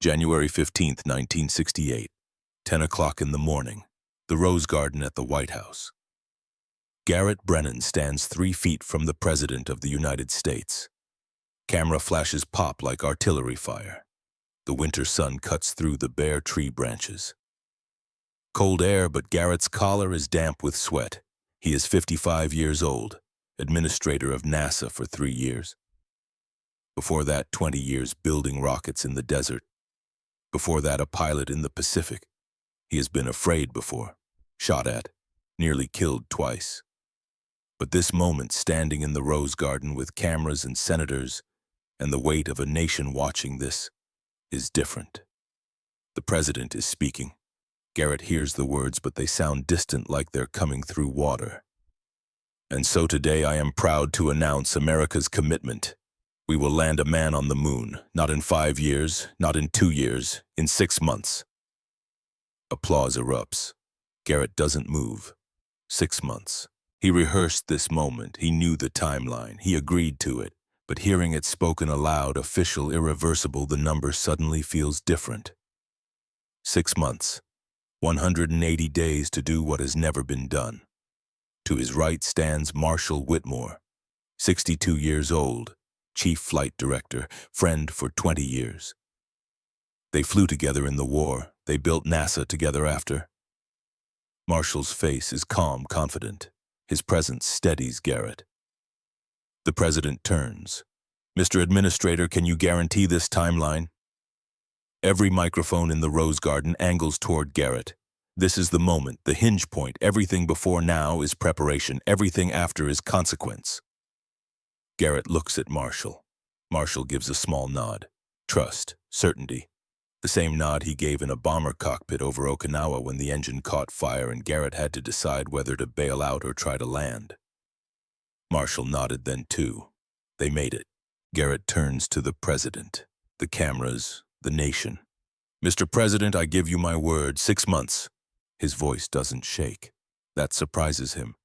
January 15th, 1968, 10 o'clock in the morning, the Rose Garden at the White House. Garrett Brennan stands 3 feet from the President of the United States. Camera flashes pop like artillery fire. The winter sun cuts through the bare tree branches. Cold air, but Garrett's collar is damp with sweat. He is 55 years old, administrator of NASA for 3 years. Before that, 20 years building rockets in the desert. Before that, a pilot in the Pacific. He has been afraid before, shot at, nearly killed twice. But this moment, standing in the Rose Garden with cameras and senators and the weight of a nation watching this, is different. The President is speaking. Garrett hears the words, but they sound distant, like they're coming through water. And so today I am proud to announce America's commitment. We will land a man on the moon, not in 5 years, not in 2 years, in 6 months. Applause erupts. Garrett doesn't move. 6 months. He rehearsed this moment. He knew the timeline. He agreed to it. But hearing it spoken aloud, official, irreversible, the number suddenly feels different. 6 months. 180 days to do what has never been done. To his right stands Marshall Whitmore, 62 years old, chief flight director, friend for 20 years. They flew together in the war. They built NASA together after. Marshall's face is calm, confident. His presence steadies Garrett. The President turns. Mr. Administrator, can you guarantee this timeline? Every microphone in the Rose Garden angles toward Garrett. This is the moment, the hinge point. Everything before now is preparation. Everything after is consequence. Garrett looks at Marshall. Marshall gives a small nod. Trust, certainty. The same nod he gave in a bomber cockpit over Okinawa when the engine caught fire and Garrett had to decide whether to bail out or try to land. Marshall nodded then too. They made it. Garrett turns to the President, the cameras, the nation. Mr. President, I give you my word, 6 months. His voice doesn't shake. That surprises him.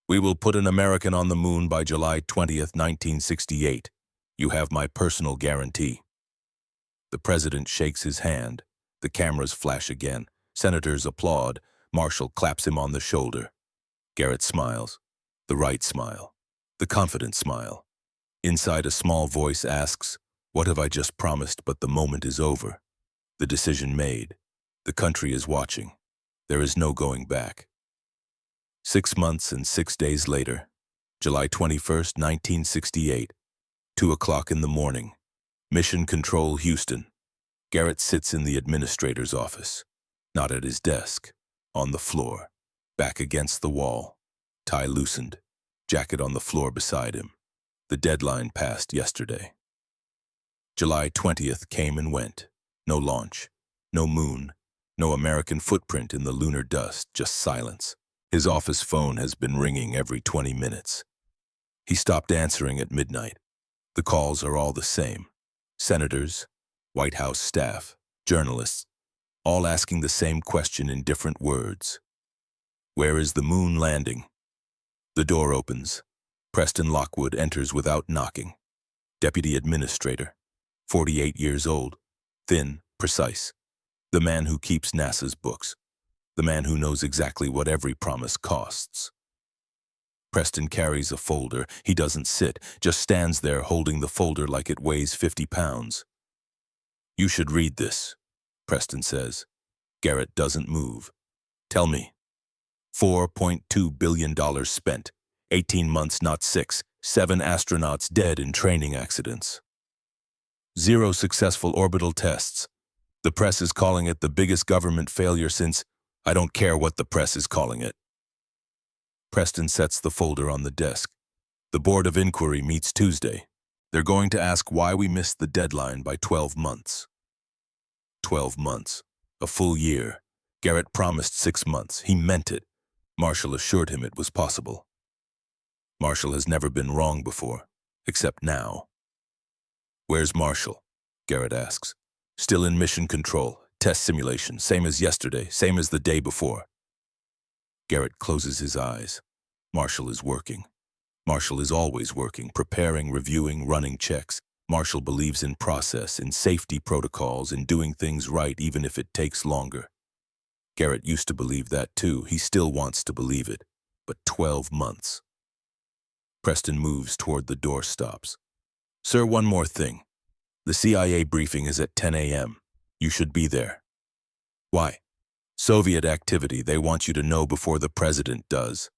We will put an American on the moon by July 20th, 1968. You have my personal guarantee. The President shakes his hand. The cameras flash again. Senators applaud. Marshall claps him on the shoulder. Garrett smiles. The right smile. The confident smile. Inside, a small voice asks, what have I just promised? But the moment is over. The decision made. The country is watching. There is no going back. 6 months and 6 days later, July 21st, 1968, 2 o'clock in the morning, Mission Control, Houston. Garrett sits in the administrator's office, not at his desk, on the floor, back against the wall, tie loosened, jacket on the floor beside him. The deadline passed yesterday. July 20th came and went. No launch, no moon, no American footprint in the lunar dust, just silence. His office phone has been ringing every 20 minutes. He stopped answering at midnight. The calls are all the same. Senators, White House staff, journalists, all asking the same question in different words. Where is the moon landing? The door opens. Preston Lockwood enters without knocking. Deputy Administrator, 48 years old, thin, precise. The man who keeps NASA's books. The man who knows exactly what every promise costs. Preston carries a folder. He doesn't sit, just stands there holding the folder like it weighs 50 pounds. You should read this, Preston says. Garrett doesn't move. Tell me. $4.2 billion spent. 18 months, not 6. 7 astronauts dead in training accidents. 0 successful orbital tests. The press is calling it the biggest government failure since... I don't care what the press is calling it. Preston sets the folder on the desk. The Board of Inquiry meets Tuesday. They're going to ask why we missed the deadline by 12 months. 12 months. A full year. Garrett promised 6 months. He meant it. Marshall assured him it was possible. Marshall has never been wrong before, except now. Where's Marshall? Garrett asks. Still in mission control. Test simulation, same as yesterday, same as the day before. Garrett closes his eyes. Marshall is working. Marshall is always working, preparing, reviewing, running checks. Marshall believes in process, in safety protocols, in doing things right even if it takes longer. Garrett used to believe that too. He still wants to believe it. But 12 months. Preston moves toward the door, stops. Sir, one more thing. The CIA briefing is at 10 a.m. You should be there. Why? Soviet activity. They want you to know before the president does.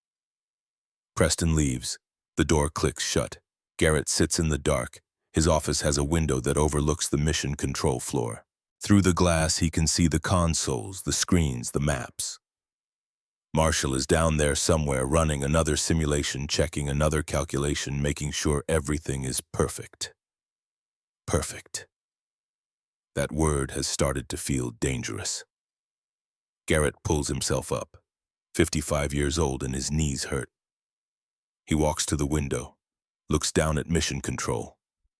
Preston leaves. The door clicks shut. Garrett sits in the dark. His office has a window that overlooks the mission control floor. Through the glass, he can see the consoles, the screens, the maps. Marshall is down there somewhere, running another simulation, checking another calculation, making sure everything is perfect. Perfect. That word has started to feel dangerous. Garrett pulls himself up, 55 years old, and his knees hurt. He walks to the window, looks down at mission control.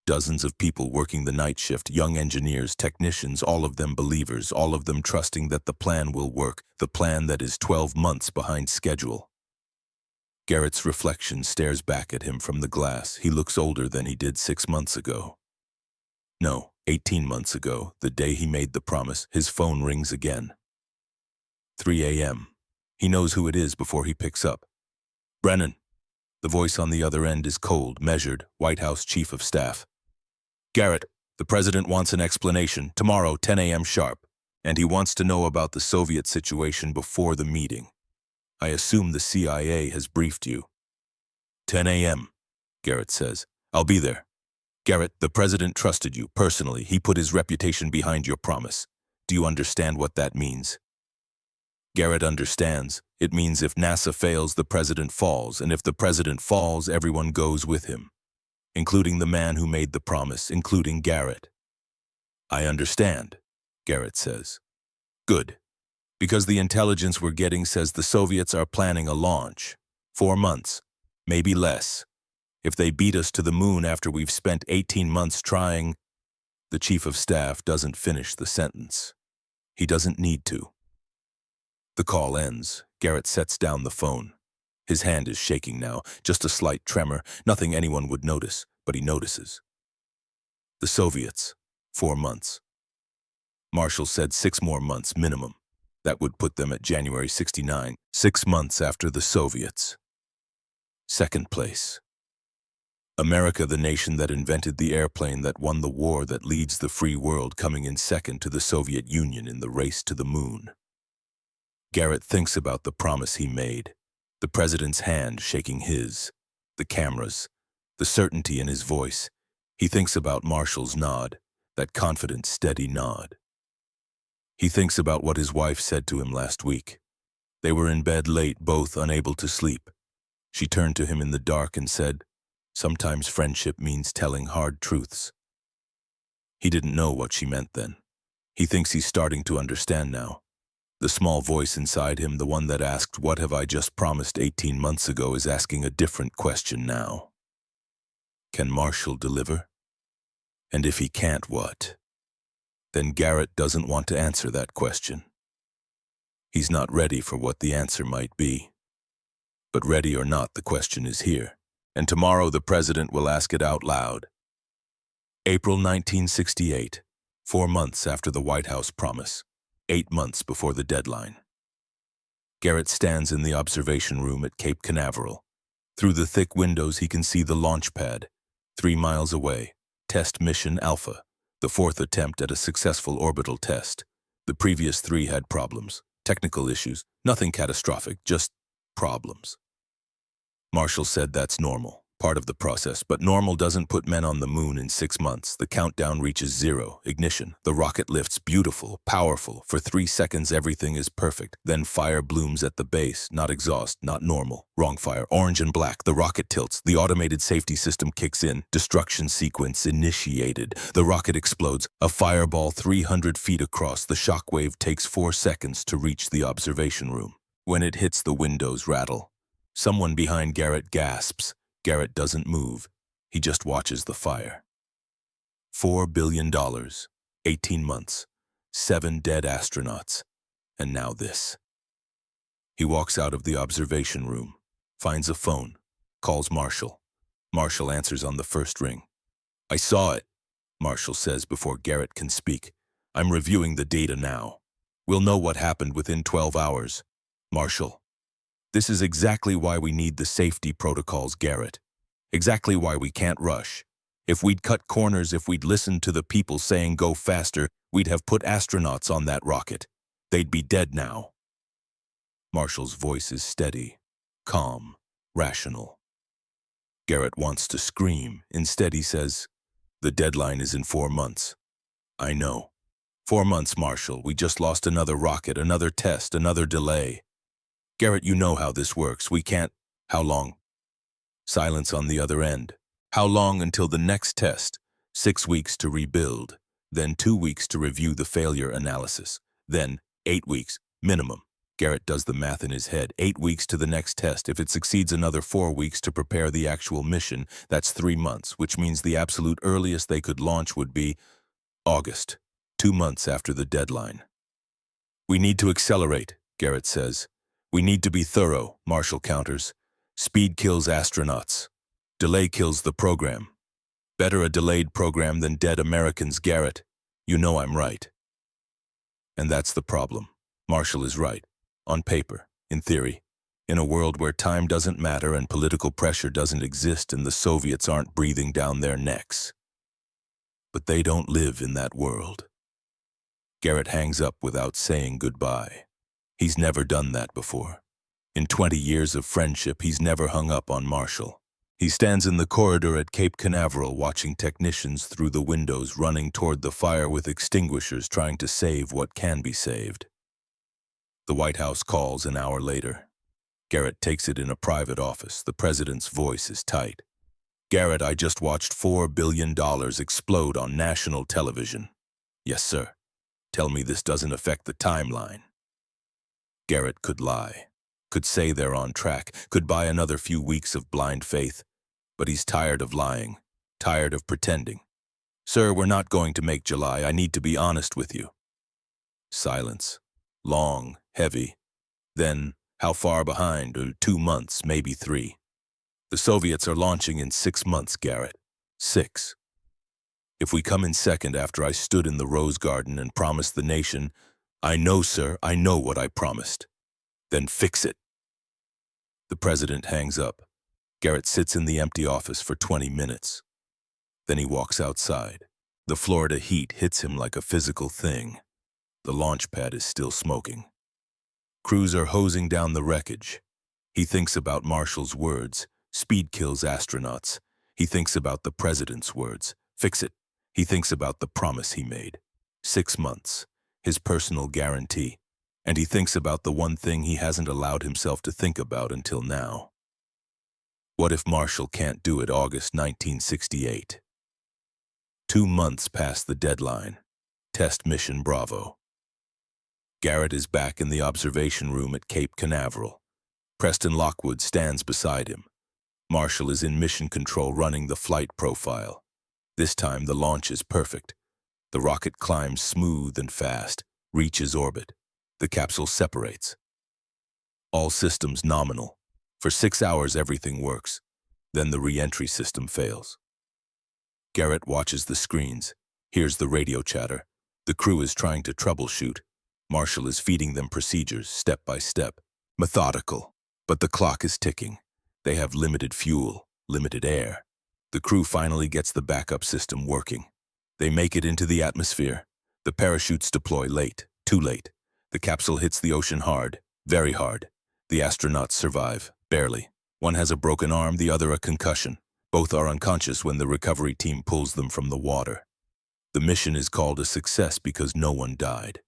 Dozens of people working the night shift, young engineers, technicians, all of them believers, all of them trusting that the plan will work, the plan that is 12 months behind schedule. Garrett's reflection stares back at him from the glass. He looks older than he did 6 months ago. No, 18 months ago, the day he made the promise. His phone rings again. 3 a.m. He knows who it is before he picks up. Brennan. The voice on the other end is cold, measured, White House Chief of Staff. Garrett, the president wants an explanation, tomorrow, 10 a.m. sharp, and he wants to know about the Soviet situation before the meeting. I assume the CIA has briefed you. 10 a.m., Garrett says. I'll be there. Garrett, the president trusted you personally. He put his reputation behind your promise. Do you understand what that means? Garrett understands. It means if NASA fails, the president falls, and if the president falls, everyone goes with him, including the man who made the promise, including Garrett. I understand, Garrett says. Good. Because the intelligence we're getting says the Soviets are planning a launch. 4 months, maybe less. If they beat us to the moon after we've spent 18 months trying, the Chief of Staff doesn't finish the sentence. He doesn't need to. The call ends. Garrett sets down the phone. His hand is shaking now, just a slight tremor, nothing anyone would notice, but he notices. The Soviets, 4 months. Marshall said 6 more months minimum. That would put them at January 69, 6 months after the Soviets. Second place. America, the nation that invented the airplane that won the war that leads the free world, coming in second to the Soviet Union in the race to the moon. Garrett thinks about the promise he made, the president's hand shaking his, the cameras, the certainty in his voice. He thinks about Marshall's nod, that confident, steady nod. He thinks about what his wife said to him last week. They were in bed late, both unable to sleep. She turned to him in the dark and said, "Sometimes friendship means telling hard truths." He didn't know what she meant then. He thinks he's starting to understand now. The small voice inside him, the one that asked, "What have I just promised 18 months ago," is asking a different question now. Can Marshall deliver? And if he can't, what? Then Garrett doesn't want to answer that question. He's not ready for what the answer might be. But ready or not, the question is here. And tomorrow the president will ask it out loud. April 1968, 4 months after the White House promise. 8 months before the deadline. Garrett stands in the observation room at Cape Canaveral. Through the thick windows he can see the launch pad. 3 miles away, Test Mission Alpha, the 4th attempt at a successful orbital test. The previous 3 had problems, technical issues, nothing catastrophic, just problems. Marshall said that's normal, part of the process, but normal doesn't put men on the moon in 6 months. The countdown reaches 0, ignition. The rocket lifts, beautiful, powerful. For 3 seconds everything is perfect. Then fire blooms at the base, not exhaust, not normal. Wrong fire, orange and black. The rocket tilts. The automated safety system kicks in. Destruction sequence initiated. The rocket explodes, a fireball 300 feet across. The shockwave takes 4 seconds to reach the observation room. When it hits, the windows rattle. Someone behind Garrett gasps. Garrett doesn't move. He just watches the fire. $4 billion, 18 months, 7 dead astronauts, and now this. He walks out of the observation room, finds a phone, calls Marshall. Marshall answers on the first ring. "I saw it," Marshall says before Garrett can speak. I'm reviewing the data now. We'll know what happened within 12 hours. Marshall, this is exactly why we need the safety protocols, Garrett. Exactly why we can't rush. If we'd cut corners, if we'd listened to the people saying go faster, we'd have put astronauts on that rocket. They'd be dead now. Marshall's voice is steady, calm, rational. Garrett wants to scream. Instead, he says, the deadline is in 4 months. I know. 4 months, Marshall. We just lost another rocket, another test, another delay. Garrett, you know how this works. We can't. How long? Silence on the other end. How long until the next test? 6 weeks to rebuild. Then 2 weeks to review the failure analysis. Then 8 weeks, minimum. Garrett does the math in his head. 8 weeks to the next test. If it succeeds, another 4 weeks to prepare the actual mission. That's 3 months, which means the absolute earliest they could launch would be August, 2 months after the deadline. We need to accelerate, Garrett says. We need to be thorough, Marshall counters. Speed kills astronauts. Delay kills the program. Better a delayed program than dead Americans, Garrett. You know I'm right. And that's the problem. Marshall is right. On paper, in theory. In a world where time doesn't matter and political pressure doesn't exist and the Soviets aren't breathing down their necks. But they don't live in that world. Garrett hangs up without saying goodbye. He's never done that before. In 20 years of friendship, he's never hung up on Marshall. He stands in the corridor at Cape Canaveral watching technicians through the windows running toward the fire with extinguishers trying to save what can be saved. The White House calls an hour later. Garrett takes it in a private office. The president's voice is tight. Garrett, I just watched $4 billion explode on national television. Yes, sir. Tell me this doesn't affect the timeline. Garrett could lie. Could say they're on track, could buy another few weeks of blind faith. But he's tired of lying, tired of pretending. Sir, we're not going to make July. I need to be honest with you. Silence. Long, heavy. Then, how far behind? 2 months, maybe 3. The Soviets are launching in 6 months, Garrett. 6. If we come in second after I stood in the Rose Garden and promised the nation, I know, sir, I know what I promised. Then fix it. The president hangs up. Garrett sits in the empty office for 20 minutes. Then he walks outside. The Florida heat hits him like a physical thing. The launch pad is still smoking. Crews are hosing down the wreckage. He thinks about Marshall's words, speed kills astronauts. He thinks about the president's words, fix it. He thinks about the promise he made. 6 months, his personal guarantee. And he thinks about the one thing he hasn't allowed himself to think about until now. What if Marshall can't do it? August 1968. 2 months past the deadline. Test Mission Bravo. Garrett is back in the observation room at Cape Canaveral. Preston Lockwood stands beside him. Marshall is in mission control running the flight profile. This time the launch is perfect. The rocket climbs smooth and fast, reaches orbit. The capsule separates. All systems nominal. For 6 hours everything works. Then the re-entry system fails. Garrett watches the screens, hears the radio chatter. The crew is trying to troubleshoot. Marshall is feeding them procedures, step by step. Methodical. But the clock is ticking. They have limited fuel, limited air. The crew finally gets the backup system working. They make it into the atmosphere. The parachutes deploy late, too late. The capsule hits the ocean hard, very hard. The astronauts survive, barely. One has a broken arm, the other a concussion. Both are unconscious when the recovery team pulls them from the water. The mission is called a success because no one died.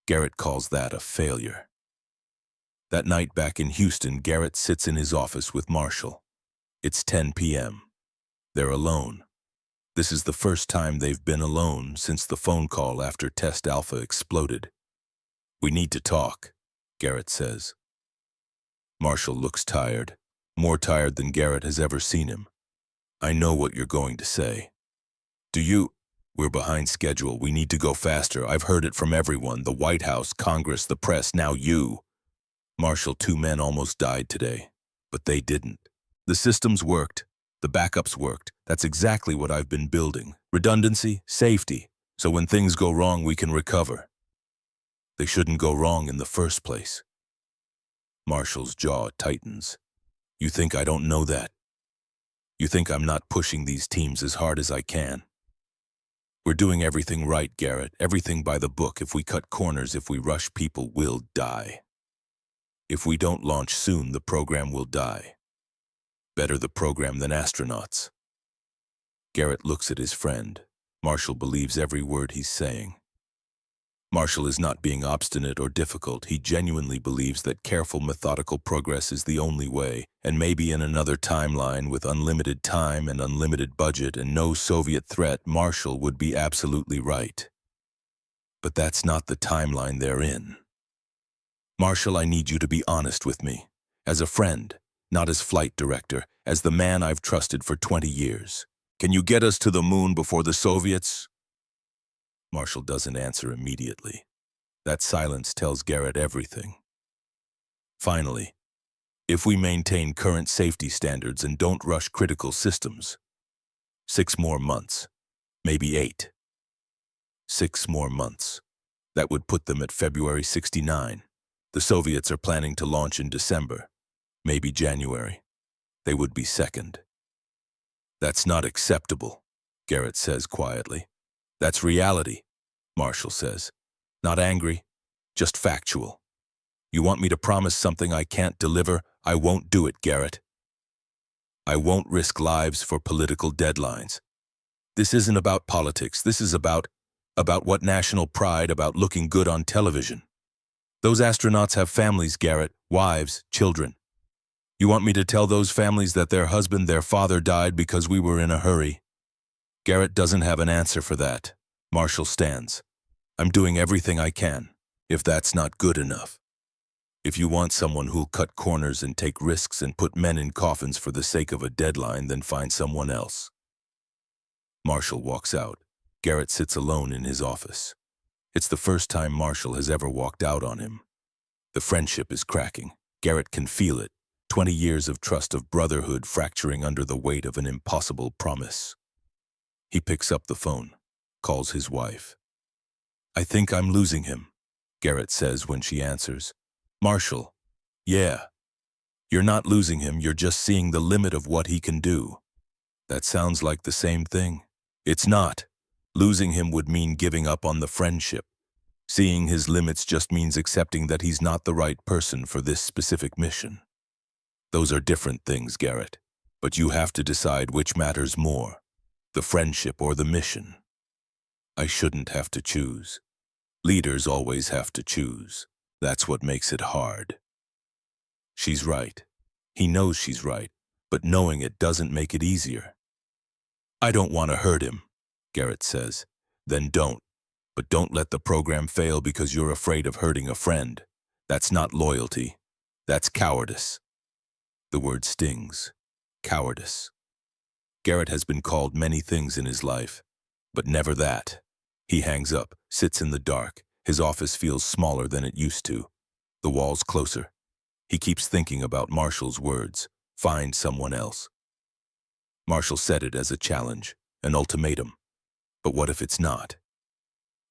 Garrett calls that a failure. That night back in Houston, Garrett sits in his office with Marshall. It's 10 p.m. They're alone. This is the first time they've been alone since the phone call after Test Alpha exploded. We need to talk, Garrett says. Marshall looks tired, more tired than Garrett has ever seen him. I know what you're going to say. Do you? We're behind schedule. We need to go faster. I've heard it from everyone. The White House, Congress, the press, now you. Marshall, 2 men almost died today, but they didn't. The systems worked. The backups worked. That's exactly what I've been building. Redundancy, safety. So when things go wrong, we can recover. They shouldn't go wrong in the first place. Marshall's jaw tightens. You think I don't know that? You think I'm not pushing these teams as hard as I can? We're doing everything right, Garrett. Everything by the book. If we cut corners, if we rush, people will die. If we don't launch soon, the program will die. Better the program than astronauts. Garrett looks at his friend. Marshall believes every word he's saying. Marshall is not being obstinate or difficult. He genuinely believes that careful, methodical progress is the only way, and maybe in another timeline with unlimited time and unlimited budget and no Soviet threat, Marshall would be absolutely right. But that's not the timeline they're in. Marshall, I need you to be honest with me. As a friend, not as flight director, as the man I've trusted for 20 years. Can you get us to the moon before the Soviets? Marshall doesn't answer immediately. That silence tells Garrett everything. Finally, if we maintain current safety standards and don't rush critical systems, 6 more months, maybe 8. 6 more months. That would put them at February 69. The Soviets are planning to launch in December, maybe January. They would be second. That's not acceptable, Garrett says quietly. That's reality, Marshall says. Not angry, just factual. You want me to promise something I can't deliver? I won't do it, Garrett. I won't risk lives for political deadlines. This isn't about politics. This is about what national pride, about looking good on television. Those astronauts have families, Garrett, wives, children. You want me to tell those families that their husband, their father died because we were in a hurry? Garrett doesn't have an answer for that. Marshall stands. I'm doing everything I can, if that's not good enough. If you want someone who'll cut corners and take risks and put men in coffins for the sake of a deadline, then find someone else. Marshall walks out. Garrett sits alone in his office. It's the first time Marshall has ever walked out on him. The friendship is cracking. Garrett can feel it. 20 years of trust, of brotherhood, fracturing under the weight of an impossible promise. He picks up the phone, calls his wife. I think I'm losing him, Garrett says when she answers. Marshall, yeah. You're not losing him, you're just seeing the limit of what he can do. That sounds like the same thing. It's not. Losing him would mean giving up on the friendship. Seeing his limits just means accepting that he's not the right person for this specific mission. Those are different things, Garrett, but you have to decide which matters more, the friendship or the mission. I shouldn't have to choose. Leaders always have to choose. That's what makes it hard. She's right. He knows she's right, but knowing it doesn't make it easier. I don't want to hurt him, Garrett says. Then don't. But don't let the program fail because you're afraid of hurting a friend. That's not loyalty. That's cowardice. The word stings. Cowardice. Garrett has been called many things in his life, but never that. He hangs up, sits in the dark. His office feels smaller than it used to. The walls closer. He keeps thinking about Marshall's words. Find someone else. Marshall said it as a challenge, an ultimatum. But what if it's not?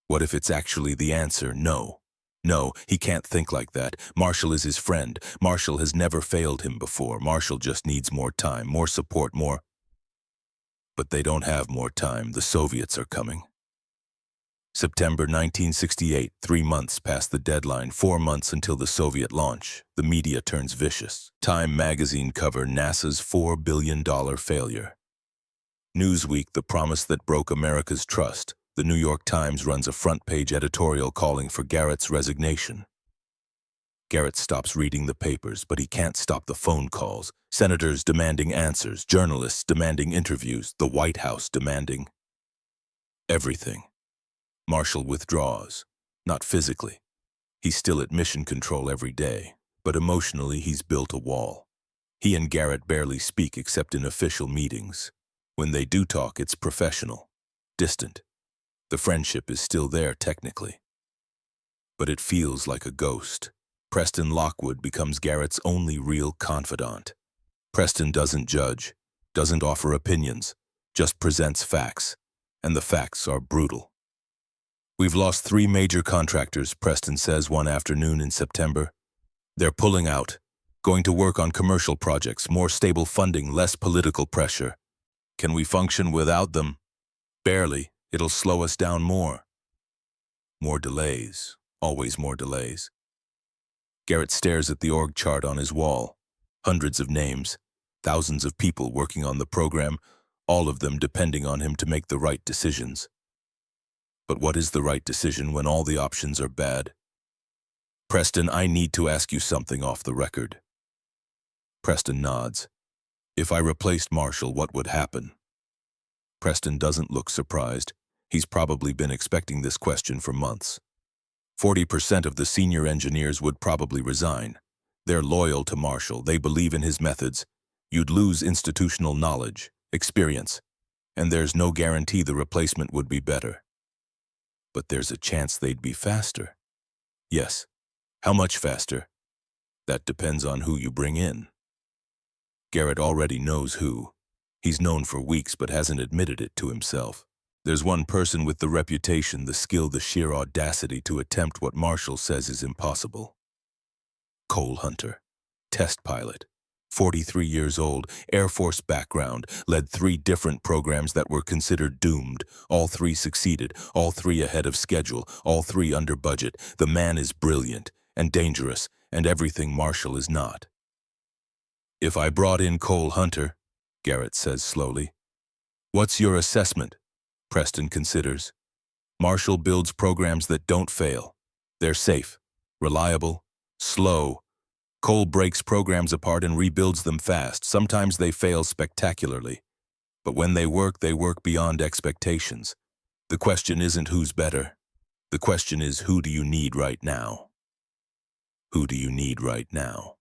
What if it's actually the answer, no? No, he can't think like that. Marshall is his friend. Marshall has never failed him before. Marshall just needs more time, more support, more. But they don't have more time. The Soviets are coming. September 1968, 3 months past the deadline, 4 months until the Soviet launch. The media turns vicious. Time magazine cover, NASA's $4 billion failure. Newsweek, the promise that broke America's trust. The New York Times runs a front-page editorial calling for Garrett's resignation. Garrett stops reading the papers, but he can't stop the phone calls. Senators demanding answers, journalists demanding interviews, the White House demanding everything. Marshall withdraws, not physically. He's still at mission control every day, but emotionally he's built a wall. He and Garrett barely speak except in official meetings. When they do talk, it's professional, distant. The friendship is still there technically, but it feels like a ghost. Preston Lockwood becomes Garrett's only real confidant. Preston doesn't judge. doesn't offer opinions, just presents facts, and the facts are brutal. We've lost 3 major contractors, Preston says one afternoon in September. They're pulling out, going to work on commercial projects, more stable funding, less political pressure. Can we function without them? Barely. It'll slow us down more. More delays. Always more delays. Garrett stares at the org chart on his wall. Hundreds of names, thousands of people working on the program, all of them depending on him to make the right decisions. But what is the right decision when all the options are bad? Preston, I need to ask you something off the record. Preston nods. If I replaced Marshall, what would happen? Preston doesn't look surprised. He's probably been expecting this question for months. 40% of the senior engineers would probably resign. They're loyal to Marshall. They believe in his methods. You'd lose institutional knowledge, experience, and there's no guarantee the replacement would be better. But there's a chance they'd be faster. Yes. How much faster? That depends on who you bring in. Garrett already knows who. He's known for weeks but hasn't admitted it to himself. There's one person with the reputation, the skill, the sheer audacity to attempt what Marshall says is impossible. Cole Hunter, test pilot, 43 years old, Air Force background, led 3 different programs that were considered doomed. All 3 succeeded, all 3 ahead of schedule, all 3 under budget. The man is brilliant and dangerous, and everything Marshall is not. If I brought in Cole Hunter, Garrett says slowly. What's your assessment? Preston considers. Marshall builds programs that don't fail. They're safe, reliable, slow. Cole breaks programs apart and rebuilds them fast. Sometimes they fail spectacularly. But when they work beyond expectations. The question isn't who's better. The question is, who do you need right now? Who do you need right now?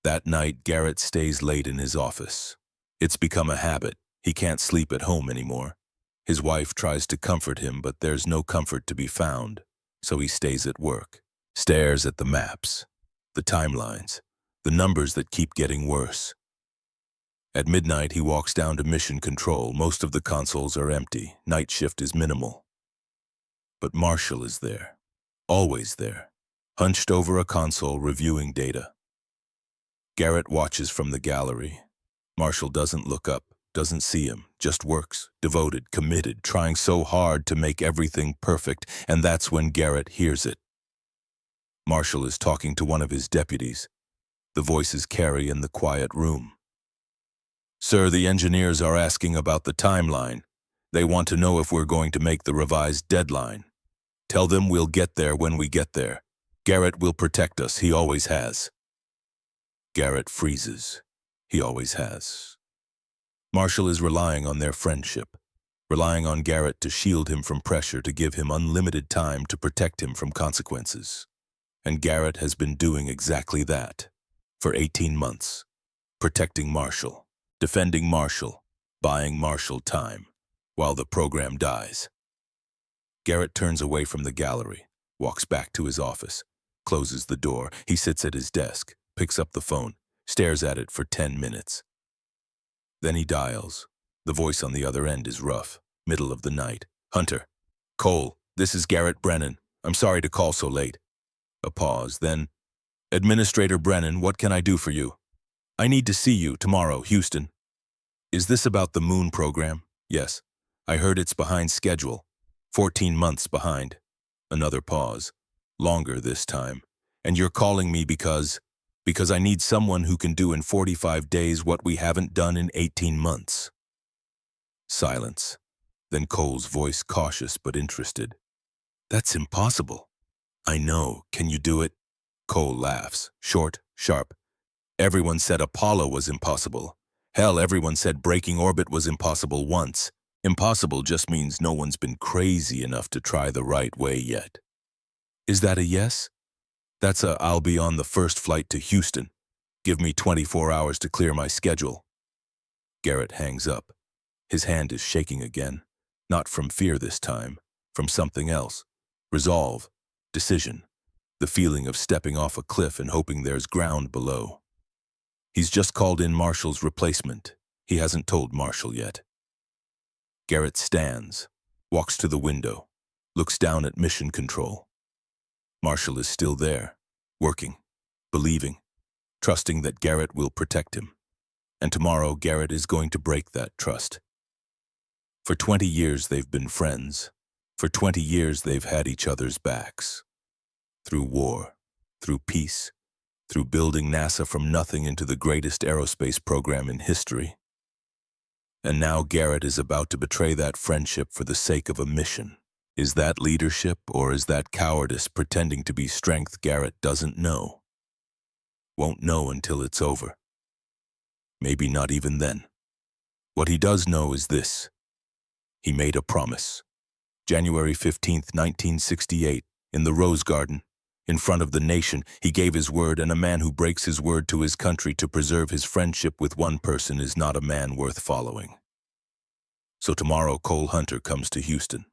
That night, Garrett stays late in his office. It's become a habit. He can't sleep at home anymore. His wife tries to comfort him, but there's no comfort to be found. So he stays at work, stares at the maps, the timelines, the numbers that keep getting worse. At midnight, he walks down to mission control. Most of the consoles are empty. Night shift is minimal. But Marshall is there, always there, hunched over a console reviewing data. Garrett watches from the gallery. Marshall doesn't look up, doesn't see him, just works, devoted, committed, trying so hard to make everything perfect, and that's when Garrett hears it. Marshall is talking to one of his deputies. The voices carry in the quiet room. Sir, the engineers are asking about the timeline. They want to know if we're going to make the revised deadline. Tell them we'll get there when we get there. Garrett will protect us, he always has. Garrett freezes. He always has. Marshall is relying on their friendship, relying on Garrett to shield him from pressure, to give him unlimited time to protect him from consequences. And Garrett has been doing exactly that for 18 months, protecting Marshall, defending Marshall, buying Marshall time, while the program dies. Garrett turns away from the gallery, walks back to his office, closes the door. He sits at his desk, picks up the phone, stares at it for 10 minutes. Then he dials. The voice on the other end is rough, middle of the night. Hunter. Cole, this is Garrett Brennan. I'm sorry to call so late. A pause, then, Administrator Brennan, what can I do for you? I need to see you tomorrow, Houston. Is this about the moon program? Yes. I heard it's behind schedule. 14 months behind. Another pause. Longer this time. And you're calling me because I need someone who can do in 45 days what we haven't done in 18 months. Silence. Then Cole's voice, cautious but interested. That's impossible. I know. Can you do it? Cole laughs, short, sharp. Everyone said Apollo was impossible. Hell, everyone said breaking orbit was impossible once. Impossible just means no one's been crazy enough to try the right way yet. Is that a yes? That's a I'll be on the first flight to Houston. Give me 24 hours to clear my schedule. Garrett hangs up. His hand is shaking again. Not from fear this time, from something else. Resolve, decision, the feeling of stepping off a cliff and hoping there's ground below. He's just called in Marshall's replacement. He hasn't told Marshall yet. Garrett stands, walks to the window, looks down at mission control. Marshall is still there, working, believing, trusting that Garrett will protect him. And tomorrow, Garrett is going to break that trust. For 20 years, they've been friends. For 20 years, they've had each other's backs. Through war, through peace, through building NASA from nothing into the greatest aerospace program in history. And now Garrett is about to betray that friendship for the sake of a mission. Is that leadership, or is that cowardice pretending to be strength? Garrett doesn't know. Won't know until it's over. Maybe not even then. What he does know is this. He made a promise. January 15th, 1968, in the Rose Garden, in front of the nation, he gave his word, and a man who breaks his word to his country to preserve his friendship with one person is not a man worth following. So tomorrow, Cole Hunter comes to Houston.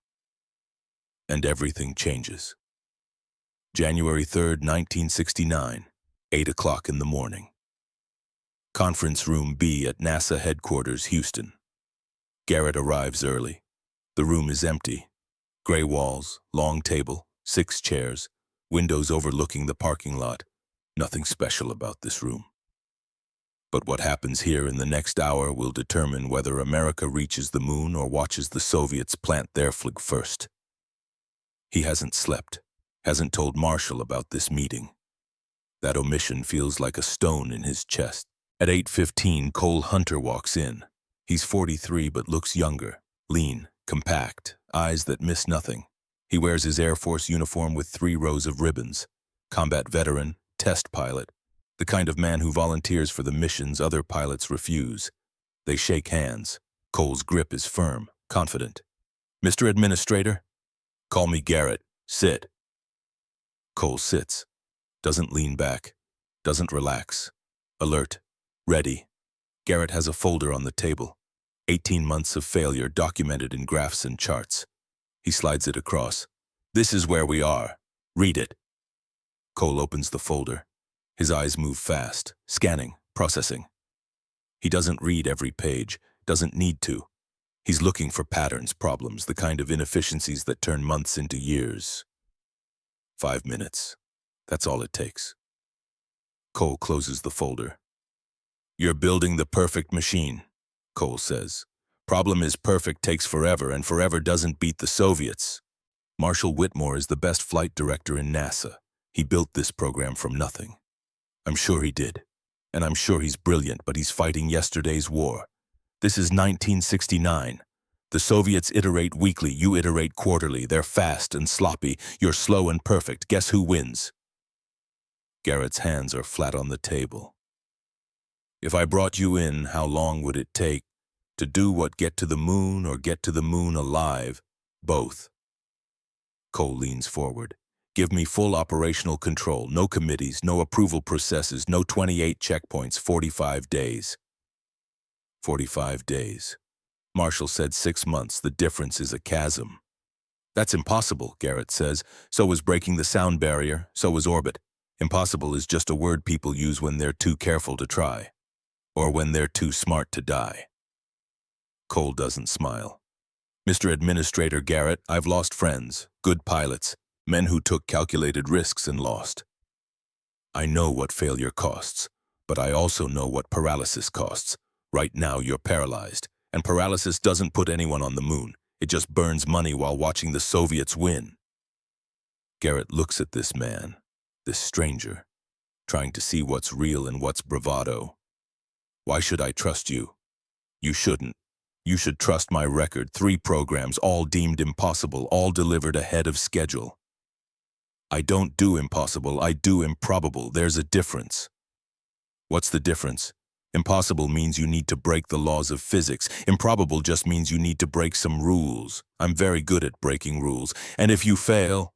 And everything changes. January 3rd, 1969, 8 o'clock in the morning. Conference Room B at NASA Headquarters, Houston. Garrett arrives early. The room is empty. Gray walls, long table, 6 chairs, windows overlooking the parking lot. Nothing special about this room. But what happens here in the next hour will determine whether America reaches the moon or watches the Soviets plant their flag first. He hasn't slept, hasn't told Marshall about this meeting. That omission feels like a stone in his chest. At 8:15, Cole Hunter walks in. He's 43 but looks younger, lean, compact, eyes that miss nothing. He wears his Air Force uniform with 3 rows of ribbons. Combat veteran, test pilot, the kind of man who volunteers for the missions other pilots refuse. They shake hands. Cole's grip is firm, confident. "Mr. Administrator?" "Call me Garrett. Sit." Cole sits, doesn't lean back, doesn't relax. Alert, ready. Garrett has a folder on the table. 18 months of failure documented in graphs and charts. He slides it across. "This is where we are. Read it." Cole opens the folder. His eyes move fast, scanning, processing. He doesn't read every page, doesn't need to. He's looking for patterns, problems, the kind of inefficiencies that turn months into years. 5 minutes. That's all it takes. Cole closes the folder. "You're building the perfect machine," Cole says. "Problem is perfect takes forever, and forever doesn't beat the Soviets." Marshall Whitmore is the best flight director in NASA. He built this program from nothing. I'm sure he did. And I'm sure he's brilliant, but he's fighting yesterday's war. This is 1969. The Soviets iterate weekly, you iterate quarterly. They're fast and sloppy. You're slow and perfect. Guess who wins? Garrett's hands are flat on the table. "If I brought you in, how long would it take? To do what, get to the moon or get to the moon alive? Both." Cole leans forward. "Give me full operational control. No committees, no approval processes, no 28 checkpoints, 45 days. 45 days. Marshall said 6 months. The difference is a chasm." "That's impossible," Garrett says. "So is breaking the sound barrier. So is orbit. Impossible is just a word people use when they're too careful to try. Or when they're too smart to die." Cole doesn't smile. "Mr. Administrator Garrett, I've lost friends, good pilots, men who took calculated risks and lost. I know what failure costs, but I also know what paralysis costs. Right now you're paralyzed, and paralysis doesn't put anyone on the moon. It just burns money while watching the Soviets win." Garrett looks at this man, this stranger, trying to see what's real and what's bravado. "Why should I trust you?" "You shouldn't. You should trust my record. 3 programs, all deemed impossible, all delivered ahead of schedule." "I don't do impossible, I do improbable. There's a difference." "What's the difference?" "Impossible means you need to break the laws of physics. Improbable just means you need to break some rules. I'm very good at breaking rules. And if you fail,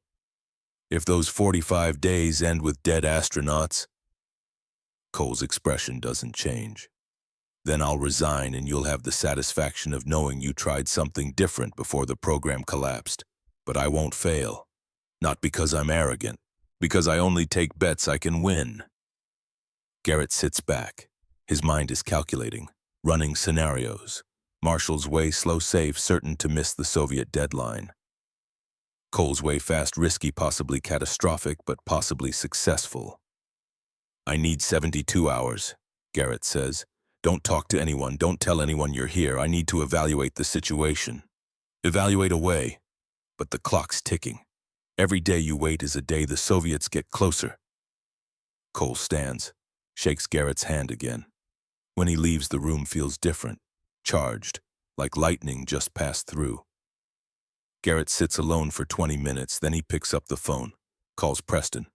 if those 45 days end with dead astronauts..." Cole's expression doesn't change. "Then I'll resign and you'll have the satisfaction of knowing you tried something different before the program collapsed. But I won't fail. Not because I'm arrogant. Because I only take bets I can win." Garrett sits back. His mind is calculating. Running scenarios. Marshall's way slow safe, certain to miss the Soviet deadline. Cole's way fast, risky, possibly catastrophic, but possibly successful. I need 72 hours, Garrett says. Don't talk to anyone, don't tell anyone you're here. I need to evaluate the situation. Evaluate away. But the clock's ticking. Every day you wait is a day the Soviets get closer. Cole stands, shakes Garrett's hand again. When he leaves, the room feels different, charged, like lightning just passed through. Garrett sits alone for 20 minutes, then he picks up the phone, calls Preston.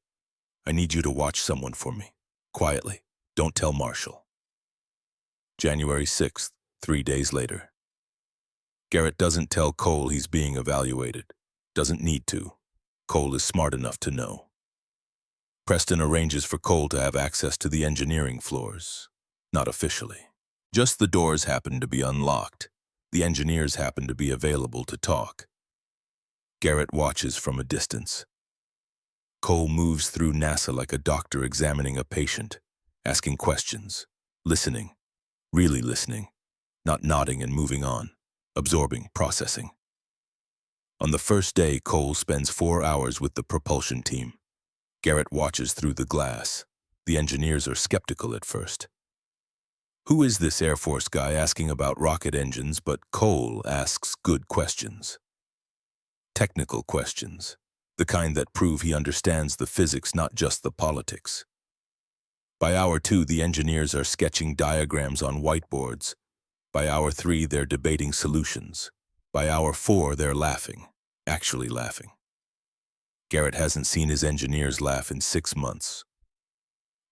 I need you to watch someone for me. Quietly. Don't tell Marshall. January 6th, 3 days later. Garrett doesn't tell Cole he's being evaluated. Doesn't need to. Cole is smart enough to know. Preston arranges for Cole to have access to the engineering floors. Not officially. Just the doors happen to be unlocked. The engineers happen to be available to talk. Garrett watches from a distance. Cole moves through NASA like a doctor examining a patient, asking questions, listening, really listening, not nodding and moving on, absorbing, processing. On the first day, Cole spends 4 hours with the propulsion team. Garrett watches through the glass. The engineers are skeptical at first. Who is this Air Force guy asking about rocket engines? But Cole asks good questions. Technical questions. The kind that prove he understands the physics, not just the politics. By hour 2, the engineers are sketching diagrams on whiteboards. By hour 3, they're debating solutions. By hour 4, they're laughing, actually laughing. Garrett hasn't seen his engineers laugh in 6 months.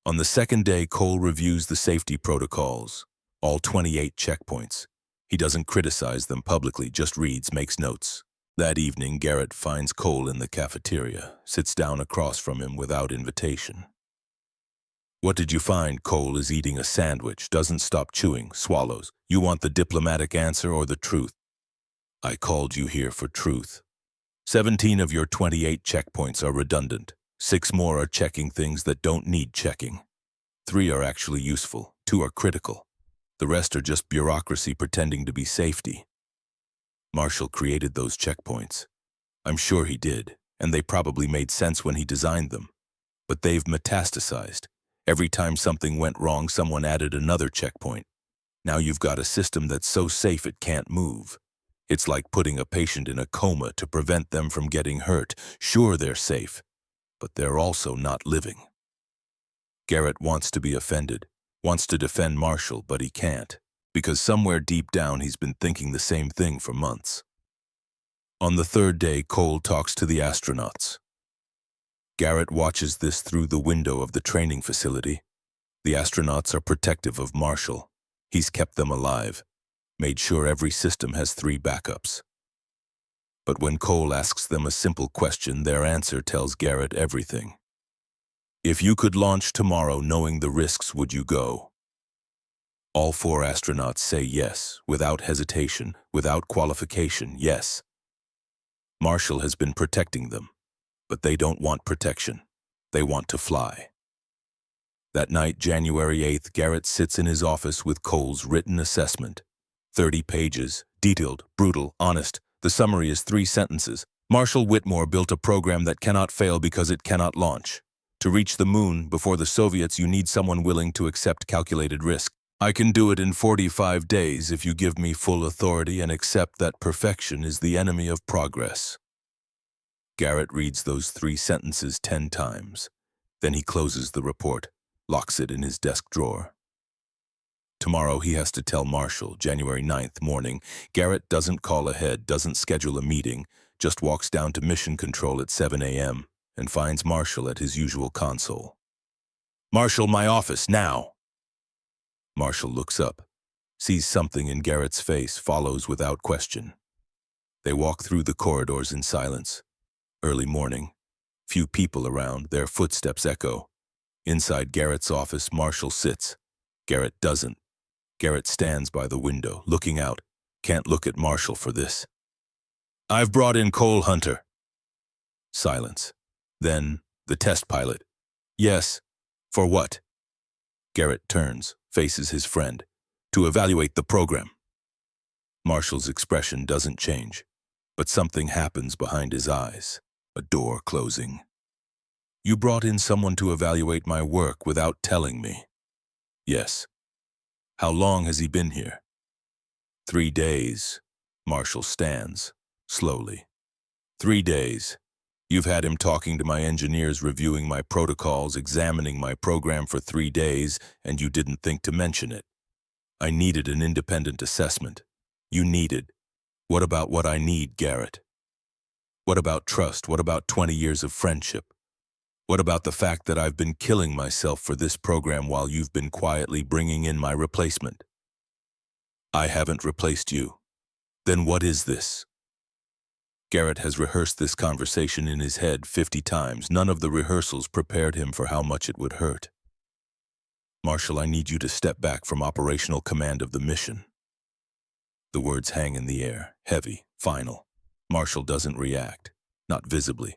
On the second day, Cole reviews the safety protocols, all 28 checkpoints. He doesn't criticize them publicly, just reads, makes notes. That evening, Garrett finds Cole in the cafeteria, sits down across from him without invitation. What did you find? Cole is eating a sandwich, doesn't stop chewing, swallows. You want the diplomatic answer or the truth? I called you here for truth. 17 of your 28 checkpoints are redundant. 6 more are checking things that don't need checking. 3 are actually useful. 2 are critical. The rest are just bureaucracy pretending to be safety. Marshall created those checkpoints. I'm sure he did, and they probably made sense when he designed them. But they've metastasized. Every time something went wrong, someone added another checkpoint. Now you've got a system that's so safe it can't move. It's like putting a patient in a coma to prevent them from getting hurt. Sure, they're safe, but they're also not living. Garrett wants to be offended, wants to defend Marshall, but he can't, because somewhere deep down he's been thinking the same thing for months. On the third day, Cole talks to the astronauts. Garrett watches this through the window of the training facility. The astronauts are protective of Marshall. He's kept them alive, made sure every system has 3 backups. But when Cole asks them a simple question, their answer tells Garrett everything. If you could launch tomorrow knowing the risks, would you go? All 4 astronauts say yes, without hesitation, without qualification, yes. Marshall has been protecting them, but they don't want protection. They want to fly. That night, January 8th, Garrett sits in his office with Cole's written assessment. 30 pages, detailed, brutal, honest. The summary is 3 sentences. Marshall Whitmore built a program that cannot fail because it cannot launch. To reach the moon before the Soviets, you need someone willing to accept calculated risk. I can do it in 45 days if you give me full authority and accept that perfection is the enemy of progress. Garrett reads those 3 sentences 10 times. Then he closes the report, locks it in his desk drawer. Tomorrow he has to tell Marshall, January 9th morning. Garrett doesn't call ahead, doesn't schedule a meeting, just walks down to Mission Control at 7 a.m. and finds Marshall at his usual console. Marshall, my office, now! Marshall looks up, sees something in Garrett's face, follows without question. They walk through the corridors in silence. Early morning. Few people around, their footsteps echo. Inside Garrett's office, Marshall sits. Garrett doesn't. Garrett stands by the window, looking out. Can't look at Marshall for this. I've brought in Cole Hunter. Silence. Then, the test pilot. Yes. For what? Garrett turns, faces his friend. To evaluate the program. Marshall's expression doesn't change, but something happens behind his eyes. A door closing. You brought in someone to evaluate my work without telling me. Yes. How long has he been here? 3 days. Marshall stands, slowly. 3 days. You've had him talking to my engineers, reviewing my protocols, examining my program for 3 days, and you didn't think to mention it. I needed an independent assessment. You needed. What about what I need, Garrett? What about trust? What about 20 years of friendship? What about the fact that I've been killing myself for this program while you've been quietly bringing in my replacement? I haven't replaced you. Then what is this? Garrett has rehearsed this conversation in his head 50 times. None of the rehearsals prepared him for how much it would hurt. Marshall, I need you to step back from operational command of the mission. The words hang in the air, heavy, final. Marshall doesn't react, not visibly,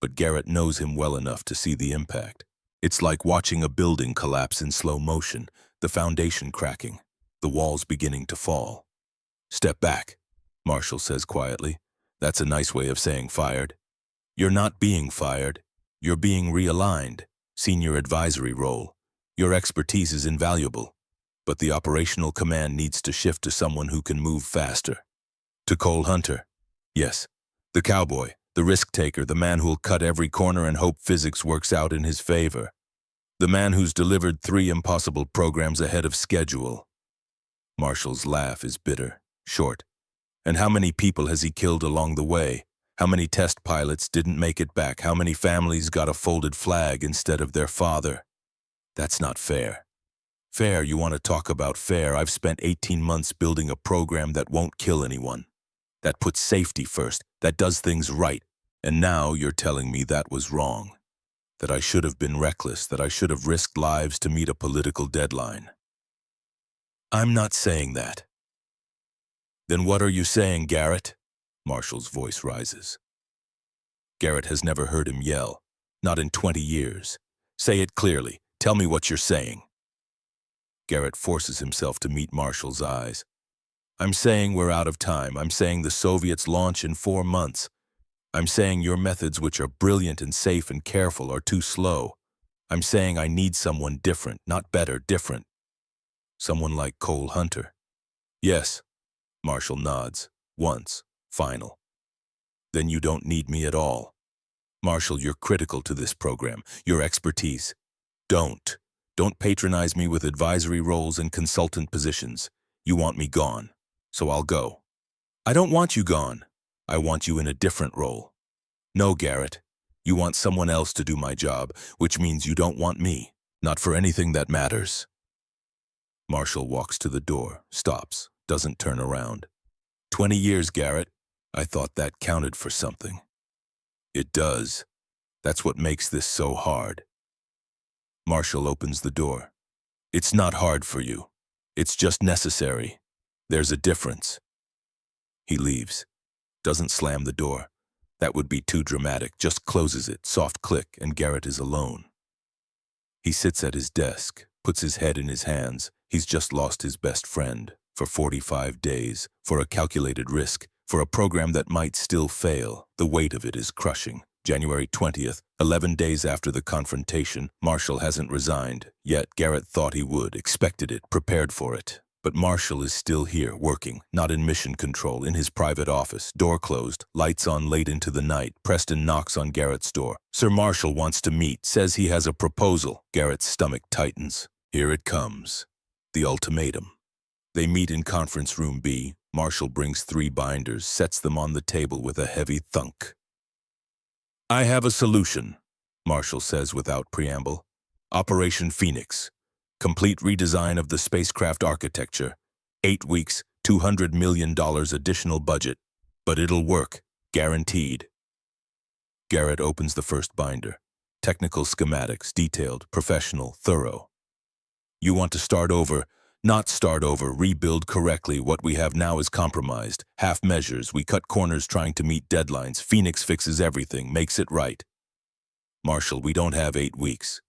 but Garrett knows him well enough to see the impact. It's like watching a building collapse in slow motion, the foundation cracking, the walls beginning to fall. Step back, Marshall says quietly. That's a nice way of saying fired. You're not being fired. You're being realigned. Senior advisory role. Your expertise is invaluable, but the operational command needs to shift to someone who can move faster. To Cole Hunter. Yes, the cowboy, the risk-taker, the man who'll cut every corner and hope physics works out in his favor. The man who's delivered 3 impossible programs ahead of schedule. Marshall's laugh is bitter, short. And how many people has he killed along the way? How many test pilots didn't make it back? How many families got a folded flag instead of their father? That's not fair. Fair, you want to talk about fair? I've spent 18 months building a program that won't kill anyone. That puts safety first, that does things right. And now you're telling me that was wrong. That I should have been reckless, that I should have risked lives to meet a political deadline. I'm not saying that. Then what are you saying, Garrett? Marshall's voice rises. Garrett has never heard him yell, not in 20 years. Say it clearly. Tell me what you're saying. Garrett forces himself to meet Marshall's eyes. I'm saying we're out of time. I'm saying the Soviets launch in 4 months. I'm saying your methods, which are brilliant and safe and careful, are too slow. I'm saying I need someone different, not better, different. Someone like Cole Hunter. Yes, Marshall nods. Once. Final. Then you don't need me at all. Marshall, you're critical to this program. Your expertise. Don't patronize me with advisory roles and consultant positions. You want me gone, so I'll go. I don't want you gone. I want you in a different role. No, Garrett. You want someone else to do my job, which means you don't want me. Not for anything that matters. Marshall walks to the door, stops, doesn't turn around. 20 years, Garrett. I thought that counted for something. It does. That's what makes this so hard. Marshall opens the door. It's not hard for you. It's just necessary. There's a difference. He leaves. Doesn't slam the door. That would be too dramatic. Just closes it, soft click, and Garrett is alone. He sits at his desk, puts his head in his hands. He's just lost his best friend. For 45 days, for a calculated risk, for a program that might still fail. The weight of it is crushing. January 20th, 11 days after the confrontation, Marshall hasn't resigned. Yet Garrett thought he would, expected it, prepared for it. But Marshall is still here, working, not in mission control, in his private office, door closed, lights on late into the night. Preston knocks on Garrett's door. Sir Marshall wants to meet, says he has a proposal. Garrett's stomach tightens. Here it comes. The ultimatum. They meet in conference room B. Marshall brings 3 binders, sets them on the table with a heavy thunk. I have a solution, Marshall says without preamble. Operation Phoenix. Complete redesign of the spacecraft architecture. 8 weeks, $200 million additional budget. But it'll work, guaranteed. Garrett opens the first binder. Technical schematics, detailed, professional, thorough. You want to start over? Not start over, rebuild correctly. What we have now is compromised. Half measures, we cut corners trying to meet deadlines. Phoenix fixes everything, makes it right. Marshall, we don't have 8 weeks.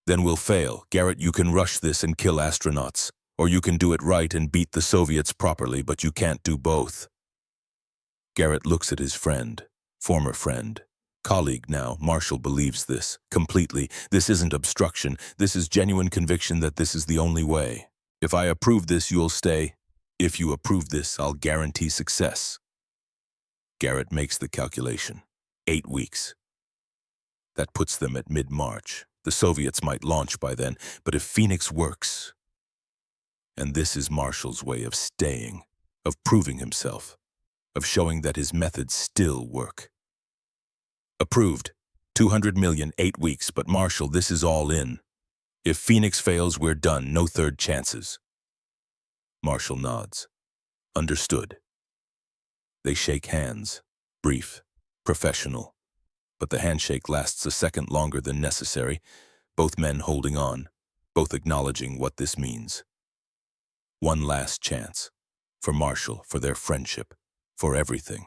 Then we'll fail. Garrett, you can rush this and kill astronauts. Or you can do it right and beat the Soviets properly, but you can't do both. Garrett looks at his friend, former friend, colleague now. Marshall believes this completely. This isn't obstruction. This is genuine conviction that this is the only way. If I approve this, you'll stay. If you approve this, I'll guarantee success. Garrett makes the calculation. 8 weeks. That puts them at mid-March. The Soviets might launch by then, but if Phoenix works... And this is Marshall's way of staying, of proving himself, of showing that his methods still work. Approved. 200 million, 8 weeks, but Marshall, this is all in. If Phoenix fails, we're done. No third chances. Marshall nods. Understood. They shake hands. Brief. Professional. But the handshake lasts a second longer than necessary, both men holding on, both acknowledging what this means. One last chance. For Marshall, for their friendship, for everything.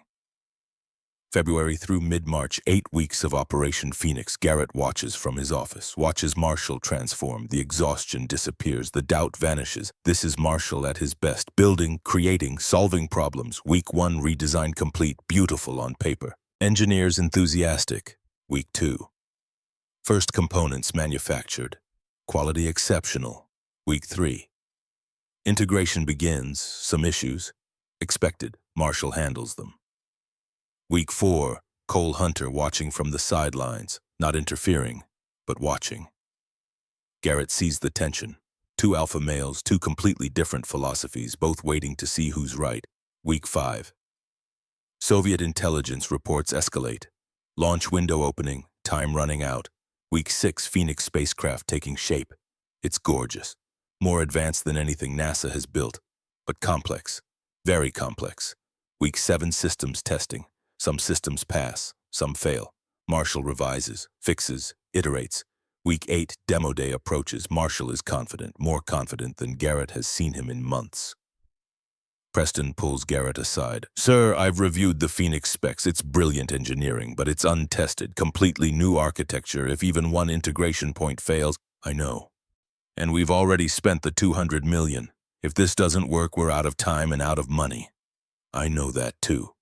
February through mid-March, 8 weeks of Operation Phoenix. Garrett watches from his office, watches Marshall transform. The exhaustion disappears, the doubt vanishes. This is Marshall at his best, building, creating, solving problems. Week 1, redesign complete, beautiful on paper. Engineers enthusiastic. Week 2. First components manufactured. Quality exceptional. Week 3. Integration begins, some issues. Expected, Marshall handles them. Week 4, Cole Hunter watching from the sidelines, not interfering, but watching. Garrett sees the tension. 2 alpha males, 2 completely different philosophies, both waiting to see who's right. Week 5. Soviet intelligence reports escalate. Launch window opening, time running out. Week 6, Phoenix spacecraft taking shape. It's gorgeous. More advanced than anything NASA has built, but complex, very complex. Week 7, systems testing. Some systems pass, some fail. Marshall revises, fixes, iterates. Week 8, demo day approaches. Marshall is confident, more confident than Garrett has seen him in months. Preston pulls Garrett aside. Sir, I've reviewed the Phoenix specs. It's brilliant engineering, but it's untested, completely new architecture. If even one integration point fails, I know. And we've already spent the 200 million. If this doesn't work, we're out of time and out of money. I know that too.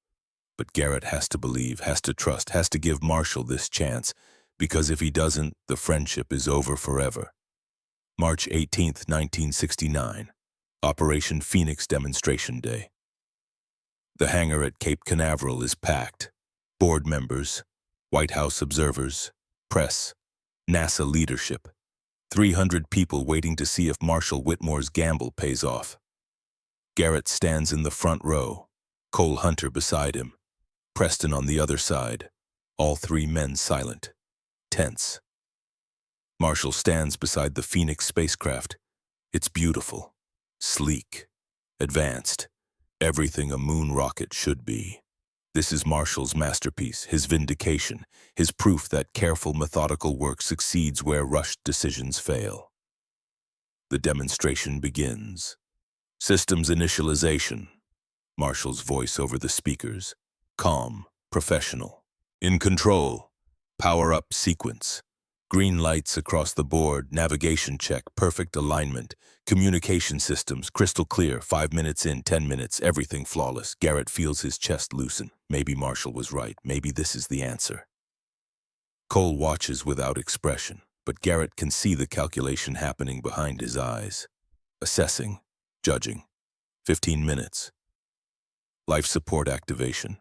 But Garrett has to believe, has to trust, has to give Marshall this chance, because if he doesn't, the friendship is over forever. March 18th, 1969. Operation Phoenix Demonstration Day. The hangar at Cape Canaveral is packed. Board members, White House observers, press, NASA leadership. 300 people waiting to see if Marshall Whitmore's gamble pays off. Garrett stands in the front row, Cole Hunter beside him, Preston on the other side, all 3 men silent, tense. Marshall stands beside the Phoenix spacecraft. It's beautiful, sleek, advanced, everything a moon rocket should be. This is Marshall's masterpiece, his vindication, his proof that careful, methodical work succeeds where rushed decisions fail. The demonstration begins. Systems initialization. Marshall's voice over the speakers. Calm, professional. In control. Power up sequence. Green lights across the board, navigation check, perfect alignment. Communication systems, crystal clear, 5 minutes in, 10 minutes, everything flawless. Garrett feels his chest loosen. Maybe Marshall was right. Maybe this is the answer. Cole watches without expression, but Garrett can see the calculation happening behind his eyes. Assessing, judging. 15 minutes. Life support activation.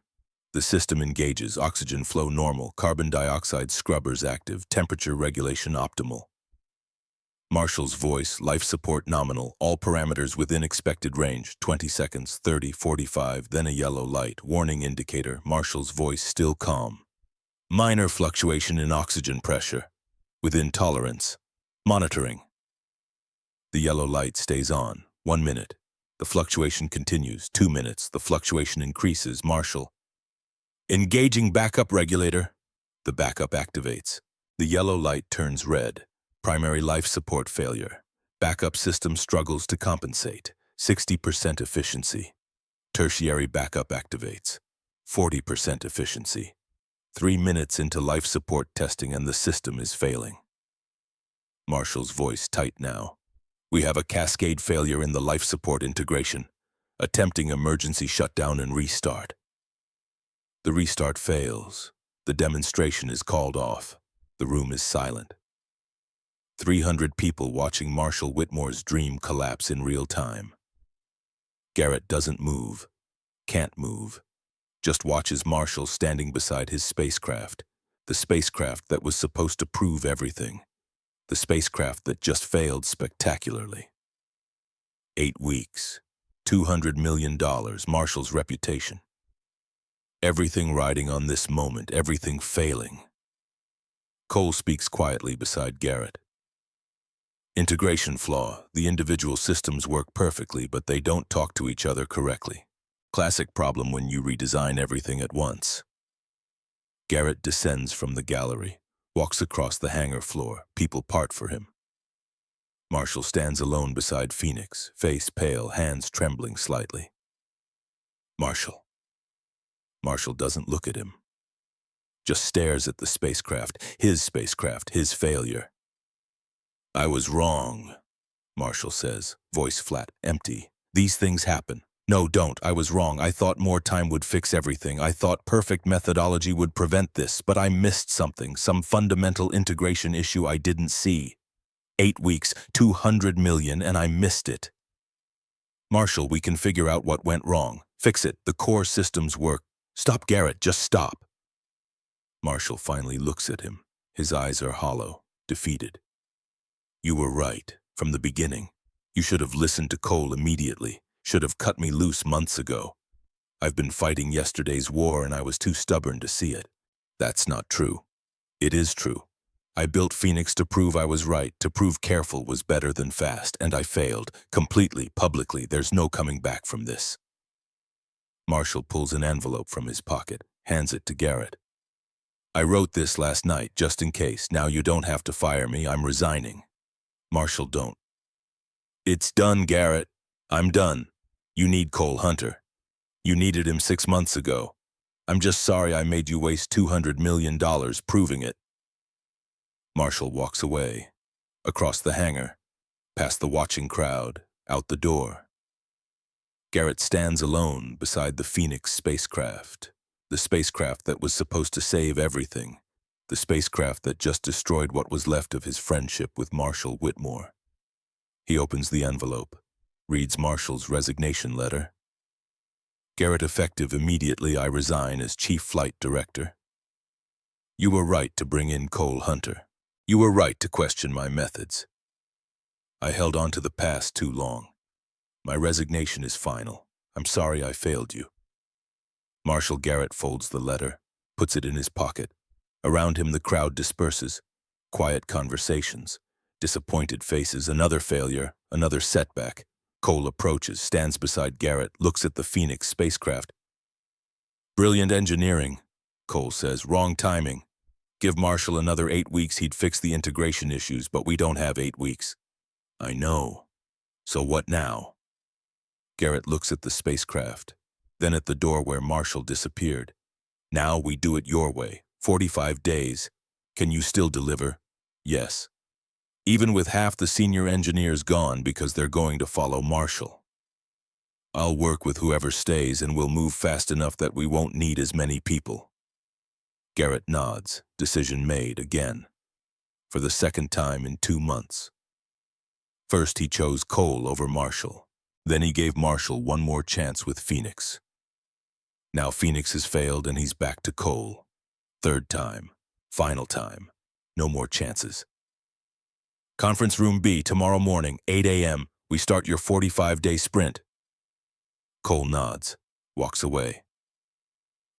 The system engages, oxygen flow normal, carbon dioxide scrubbers active, temperature regulation optimal. Marshall's voice, life support nominal, all parameters within expected range, 20 seconds, 30, 45, then a yellow light, warning indicator, Marshall's voice still calm. Minor fluctuation in oxygen pressure, within tolerance, monitoring. The yellow light stays on, 1 minute. The fluctuation continues, 2 minutes, the fluctuation increases, Marshall. Engaging backup regulator. The backup activates. The yellow light turns red. Primary life support failure. Backup system struggles to compensate. 60% efficiency. Tertiary backup activates. 40% efficiency. 3 minutes into life support testing and the system is failing. Marshall's voice tight now. We have a cascade failure in the life support integration. Attempting emergency shutdown and restart. The restart fails. The demonstration is called off. The room is silent. 300 people watching Marshall Whitmore's dream collapse in real time. Garrett doesn't move, can't move, just watches Marshall standing beside his spacecraft, the spacecraft that was supposed to prove everything, the spacecraft that just failed spectacularly. 8 weeks, $200 million, Marshall's reputation. Everything riding on this moment, everything failing. Cole speaks quietly beside Garrett. Integration flaw. The individual systems work perfectly, but they don't talk to each other correctly. Classic problem when you redesign everything at once. Garrett descends from the gallery, walks across the hangar floor. People part for him. Marshall stands alone beside Phoenix, face pale, hands trembling slightly. Marshall. Marshall doesn't look at him. Just stares at the spacecraft, his failure. I was wrong, Marshall says, voice flat, empty. These things happen. No, don't. I was wrong. I thought more time would fix everything. I thought perfect methodology would prevent this, but I missed something, some fundamental integration issue I didn't see. 8 weeks, 200 million, and I missed it. Marshall, we can figure out what went wrong. Fix it. The core systems work. Stop, Garrett. Just stop. Marshall finally looks at him. His eyes are hollow, defeated. You were right, from the beginning. You should have listened to Cole immediately, should have cut me loose months ago. I've been fighting yesterday's war and I was too stubborn to see it. That's not true. It is true. I built Phoenix to prove I was right, to prove careful was better than fast, and I failed, completely, publicly. There's no coming back from this. Marshall pulls an envelope from his pocket, hands it to Garrett. I wrote this last night, just in case. Now you don't have to fire me, I'm resigning. Marshall, don't. It's done, Garrett. I'm done. You need Cole Hunter. You needed him 6 months ago. I'm just sorry I made you waste $200 million proving it. Marshall walks away, across the hangar, past the watching crowd, out the door. Garrett stands alone beside the Phoenix spacecraft, the spacecraft that was supposed to save everything, the spacecraft that just destroyed what was left of his friendship with Marshall Whitmore. He opens the envelope, reads Marshall's resignation letter. Garrett, effective immediately, I resign as Chief Flight Director. You were right to bring in Cole Hunter. You were right to question my methods. I held on to the past too long. My resignation is final. I'm sorry I failed you. Marshall. Garrett folds the letter, puts it in his pocket. Around him the crowd disperses. Quiet conversations, disappointed faces, another failure, another setback. Cole approaches, stands beside Garrett, looks at the Phoenix spacecraft. Brilliant engineering, Cole says. Wrong timing. Give Marshall another 8 weeks, he'd fix the integration issues, but we don't have 8 weeks. I know. So what now? Garrett looks at the spacecraft, then at the door where Marshall disappeared. Now we do it your way. 45 days. Can you still deliver? Yes. Even with half the senior engineers gone because they're going to follow Marshall. I'll work with whoever stays and we'll move fast enough that we won't need as many people. Garrett nods, decision made again. For the second time in 2 months. First he chose Cole over Marshall. Then he gave Marshall one more chance with Phoenix. Now Phoenix has failed and he's back to Cole. Third time. Final time. No more chances. Conference Room B, tomorrow morning, 8 a.m. We start your 45-day sprint. Cole nods, walks away.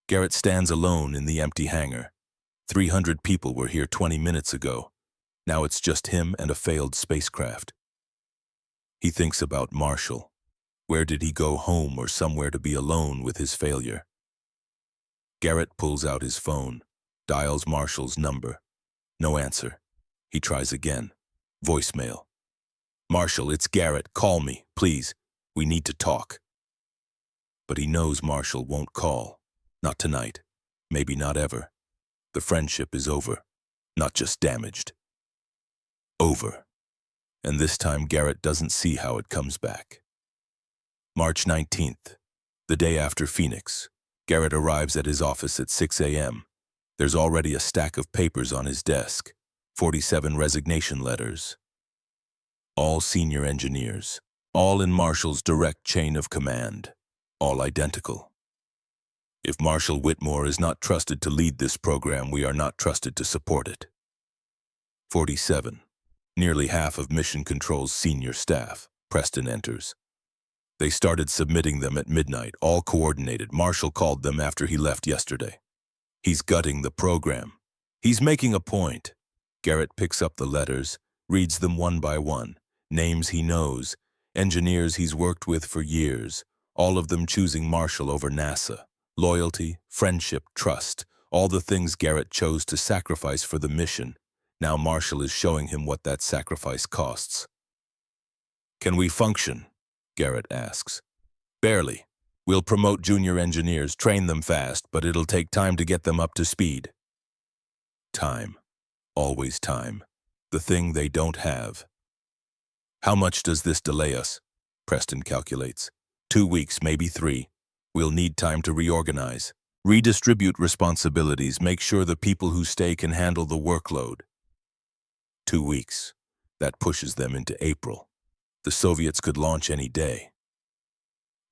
Garrett stands alone in the empty hangar. 300 people were here 20 minutes ago. Now it's just him and a failed spacecraft. He thinks about Marshall. Where did he go, home or somewhere to be alone with his failure? Garrett pulls out his phone, dials Marshall's number. No answer. He tries again. Voicemail. Marshall, it's Garrett. Call me, please. We need to talk. But he knows Marshall won't call. Not tonight. Maybe not ever. The friendship is over. Not just damaged. Over. And this time Garrett doesn't see how it comes back. March 19th, the day after Phoenix. Garrett arrives at his office at 6 a.m. There's already a stack of papers on his desk, 47 resignation letters. All senior engineers, all in Marshall's direct chain of command, all identical. If Marshall Whitmore is not trusted to lead this program, we are not trusted to support it. 47. Nearly half of Mission Control's senior staff. Preston enters. They started submitting them at midnight, all coordinated. Marshall called them after he left yesterday. He's gutting the program. He's making a point. Garrett picks up the letters, reads them one by one. Names he knows, engineers he's worked with for years, all of them choosing Marshall over NASA. Loyalty, friendship, trust, all the things Garrett chose to sacrifice for the mission. Now Marshall is showing him what that sacrifice costs. Can we function? Garrett asks. Barely. We'll promote junior engineers, train them fast, but it'll take time to get them up to speed. Time. Always time. The thing they don't have. How much does this delay us? Preston calculates. 2 weeks, maybe 3. We'll need time to reorganize, redistribute responsibilities, make sure the people who stay can handle the workload. 2 weeks. That pushes them into April. The Soviets could launch any day.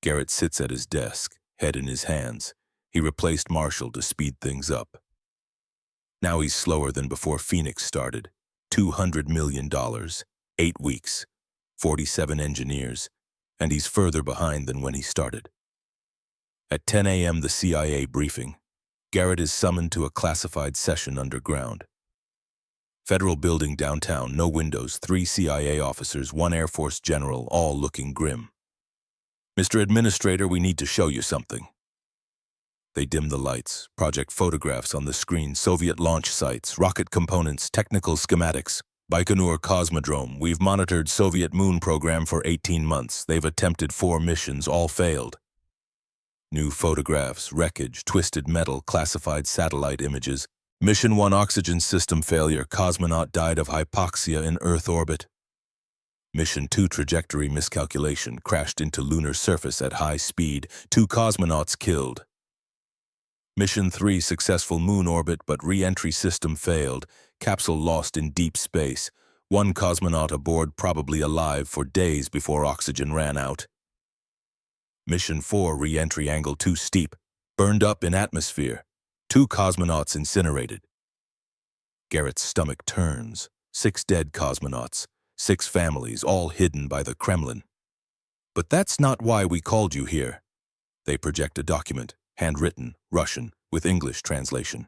Garrett sits at his desk, head in his hands. He replaced Marshall to speed things up. Now he's slower than before Phoenix started. $200 million, 8 weeks, 47 engineers, and he's further behind than when he started. At 10 a.m. the CIA briefing. Garrett is summoned to a classified session underground. Federal building downtown, no windows, 3 CIA officers, 1 Air Force general, all looking grim. Mr. Administrator, we need to show you something. They dim the lights, project photographs on the screen, Soviet launch sites, rocket components, technical schematics. Baikonur Cosmodrome, we've monitored Soviet moon program for 18 months. They've attempted 4 missions, all failed. New photographs, wreckage, twisted metal, classified satellite images. Mission 1 oxygen system failure, cosmonaut died of hypoxia in Earth orbit. Mission 2 trajectory miscalculation, crashed into lunar surface at high speed, 2 cosmonauts killed. Mission 3 successful moon orbit but re-entry system failed, capsule lost in deep space, 1 cosmonaut aboard probably alive for days before oxygen ran out. Mission 4 re-entry angle too steep, burned up in atmosphere, 2 cosmonauts incinerated. Garrett's stomach turns, 6 dead cosmonauts, 6 families, all hidden by the Kremlin. But that's not why we called you here. They project a document, handwritten, Russian, with English translation.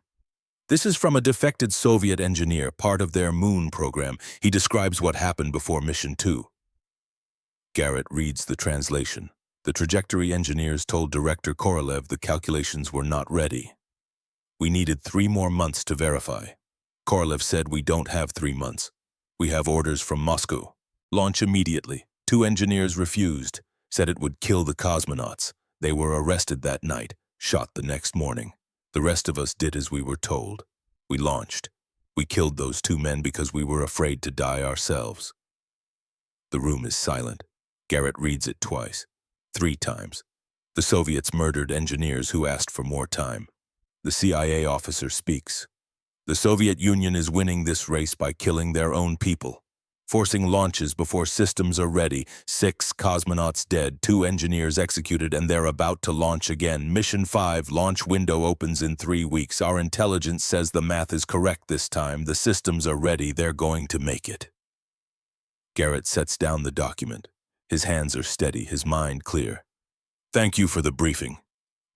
This is from a defected Soviet engineer, part of their moon program. He describes what happened before Mission 2. Garrett reads the translation. The trajectory engineers told Director Korolev the calculations were not ready. We needed 3 more months to verify. Korolev said we don't have 3 months. We have orders from Moscow. Launch immediately. 2 engineers refused, said it would kill the cosmonauts. They were arrested that night, shot the next morning. The rest of us did as we were told. We launched. We killed those 2 men because we were afraid to die ourselves. The room is silent. Garrett reads it twice, 3 times. The Soviets murdered engineers who asked for more time. The CIA officer speaks. The Soviet Union is winning this race by killing their own people, forcing launches before systems are ready. 6 cosmonauts dead, 2 engineers executed, and they're about to launch again. Mission 5, launch window opens in 3 weeks. Our intelligence says the math is correct this time. The systems are ready. They're going to make it. Garrett sets down the document. His hands are steady, his mind clear. Thank you for the briefing.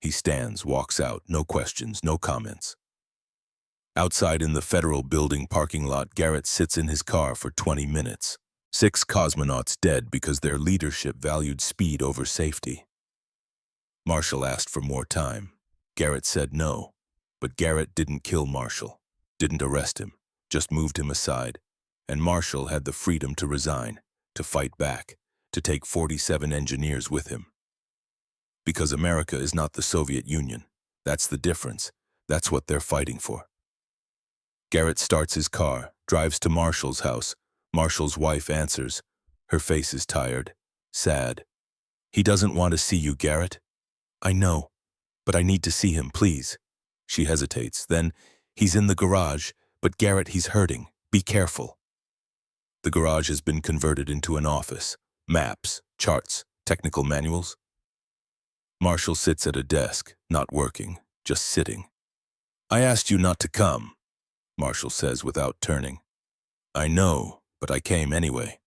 He stands, walks out, no questions, no comments. Outside in the Federal Building parking lot, Garrett sits in his car for 20 minutes. 6 cosmonauts dead because their leadership valued speed over safety. Marshall asked for more time. Garrett said no, but Garrett didn't kill Marshall, didn't arrest him, just moved him aside, and Marshall had the freedom to resign, to fight back, to take 47 engineers with him. Because America is not the Soviet Union. That's the difference. That's what they're fighting for. Garrett starts his car, drives to Marshall's house, Marshall's wife answers. Her face is tired, sad. He doesn't want to see you, Garrett. I know, but I need to see him, please. She hesitates. Then, he's in the garage, but Garrett, he's hurting. Be careful. The garage has been converted into an office. Maps, charts, technical manuals. Marshall sits at a desk, not working, just sitting. I asked you not to come, Marshall says without turning. I know, but I came anyway.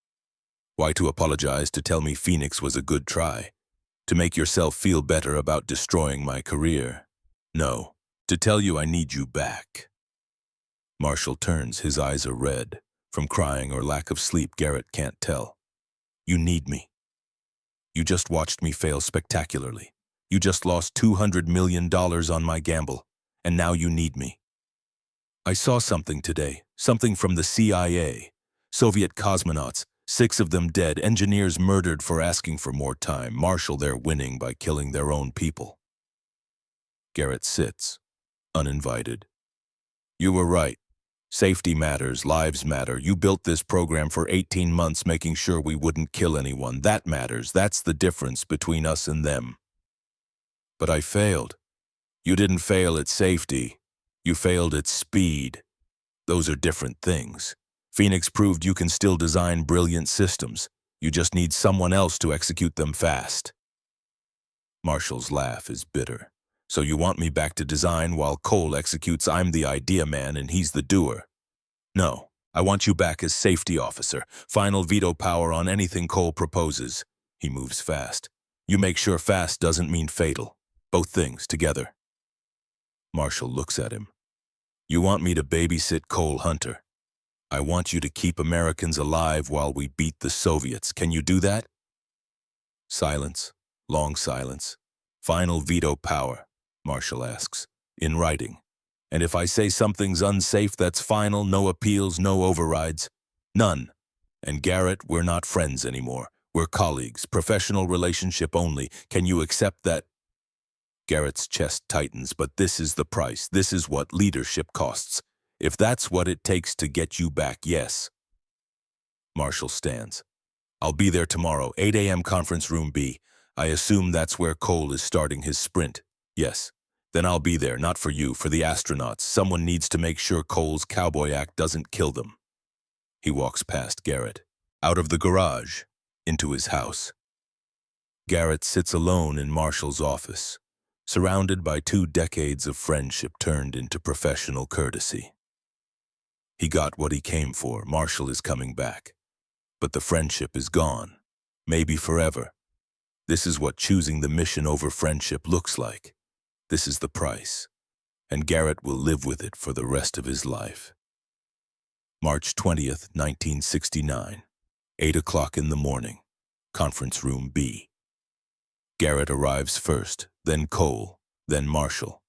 Why to apologize to tell me Phoenix was a good try? To make yourself feel better about destroying my career? No, to tell you I need you back. Marshall turns, his eyes are red. From crying or lack of sleep, Garrett can't tell. You need me. You just watched me fail spectacularly. You just lost $200 million on my gamble, and now you need me. I saw something today, something from the CIA. Soviet cosmonauts, 6 of them dead, engineers murdered for asking for more time. Marshall, they're winning by killing their own people. Garrett sits, uninvited. You were right. Safety matters, lives matter. You built this program for 18 months making sure we wouldn't kill anyone. That matters. That's the difference between us and them. But I failed. You didn't fail at safety. You failed at speed. Those are different things. Phoenix proved you can still design brilliant systems. You just need someone else to execute them fast. Marshall's laugh is bitter. So you want me back to design while Cole executes? I'm the idea man and he's the doer. No, I want you back as safety officer. Final veto power on anything Cole proposes. He moves fast. You make sure fast doesn't mean fatal. Both things together. Marshall looks at him. You want me to babysit Cole Hunter? I want you to keep Americans alive while we beat the Soviets. Can you do that? Silence. Long silence. Final veto power, Marshall asks. In writing. And if I say something's unsafe, that's final, no appeals, no overrides. None. And Garrett, we're not friends anymore. We're colleagues, professional relationship only. Can you accept that? Garrett's chest tightens, but this is the price. This is what leadership costs. If that's what it takes to get you back, yes. Marshall stands. I'll be there tomorrow, 8 a.m. Conference Room B. I assume that's where Cole is starting his sprint. Yes. Then I'll be there, not for you, for the astronauts. Someone needs to make sure Cole's cowboy act doesn't kill them. He walks past Garrett, out of the garage, into his house. Garrett sits alone in Marshall's office, surrounded by 2 decades of friendship turned into professional courtesy. He got what he came for. Marshall is coming back. But the friendship is gone, maybe forever. This is what choosing the mission over friendship looks like. This is the price, and Garrett will live with it for the rest of his life. March 20th, 1969, 8 o'clock in the morning, Conference Room B. Garrett arrives first, then Cole, then Marshall.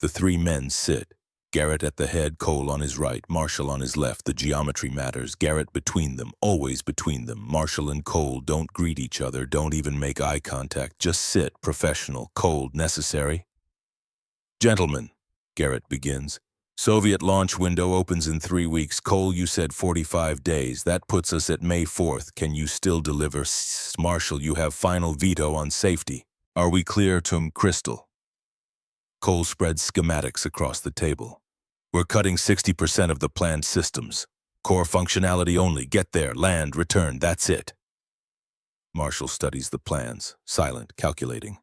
The 3 men sit, Garrett at the head, Cole on his right, Marshall on his left. The geometry matters. Garrett between them, always between them. Marshall and Cole don't greet each other, don't even make eye contact. Just sit, professional, cold, necessary. Gentlemen, Garrett begins. Soviet launch window opens in 3 weeks. Cole, you said 45 days. That puts us at May 4th. Can you still deliver? Marshall, you have final veto on safety. Are we clear? Crystal. Cole spreads schematics across the table. We're cutting 60% of the planned systems. Core functionality only. Get there, land, return. That's it. Marshall studies the plans, silent, calculating.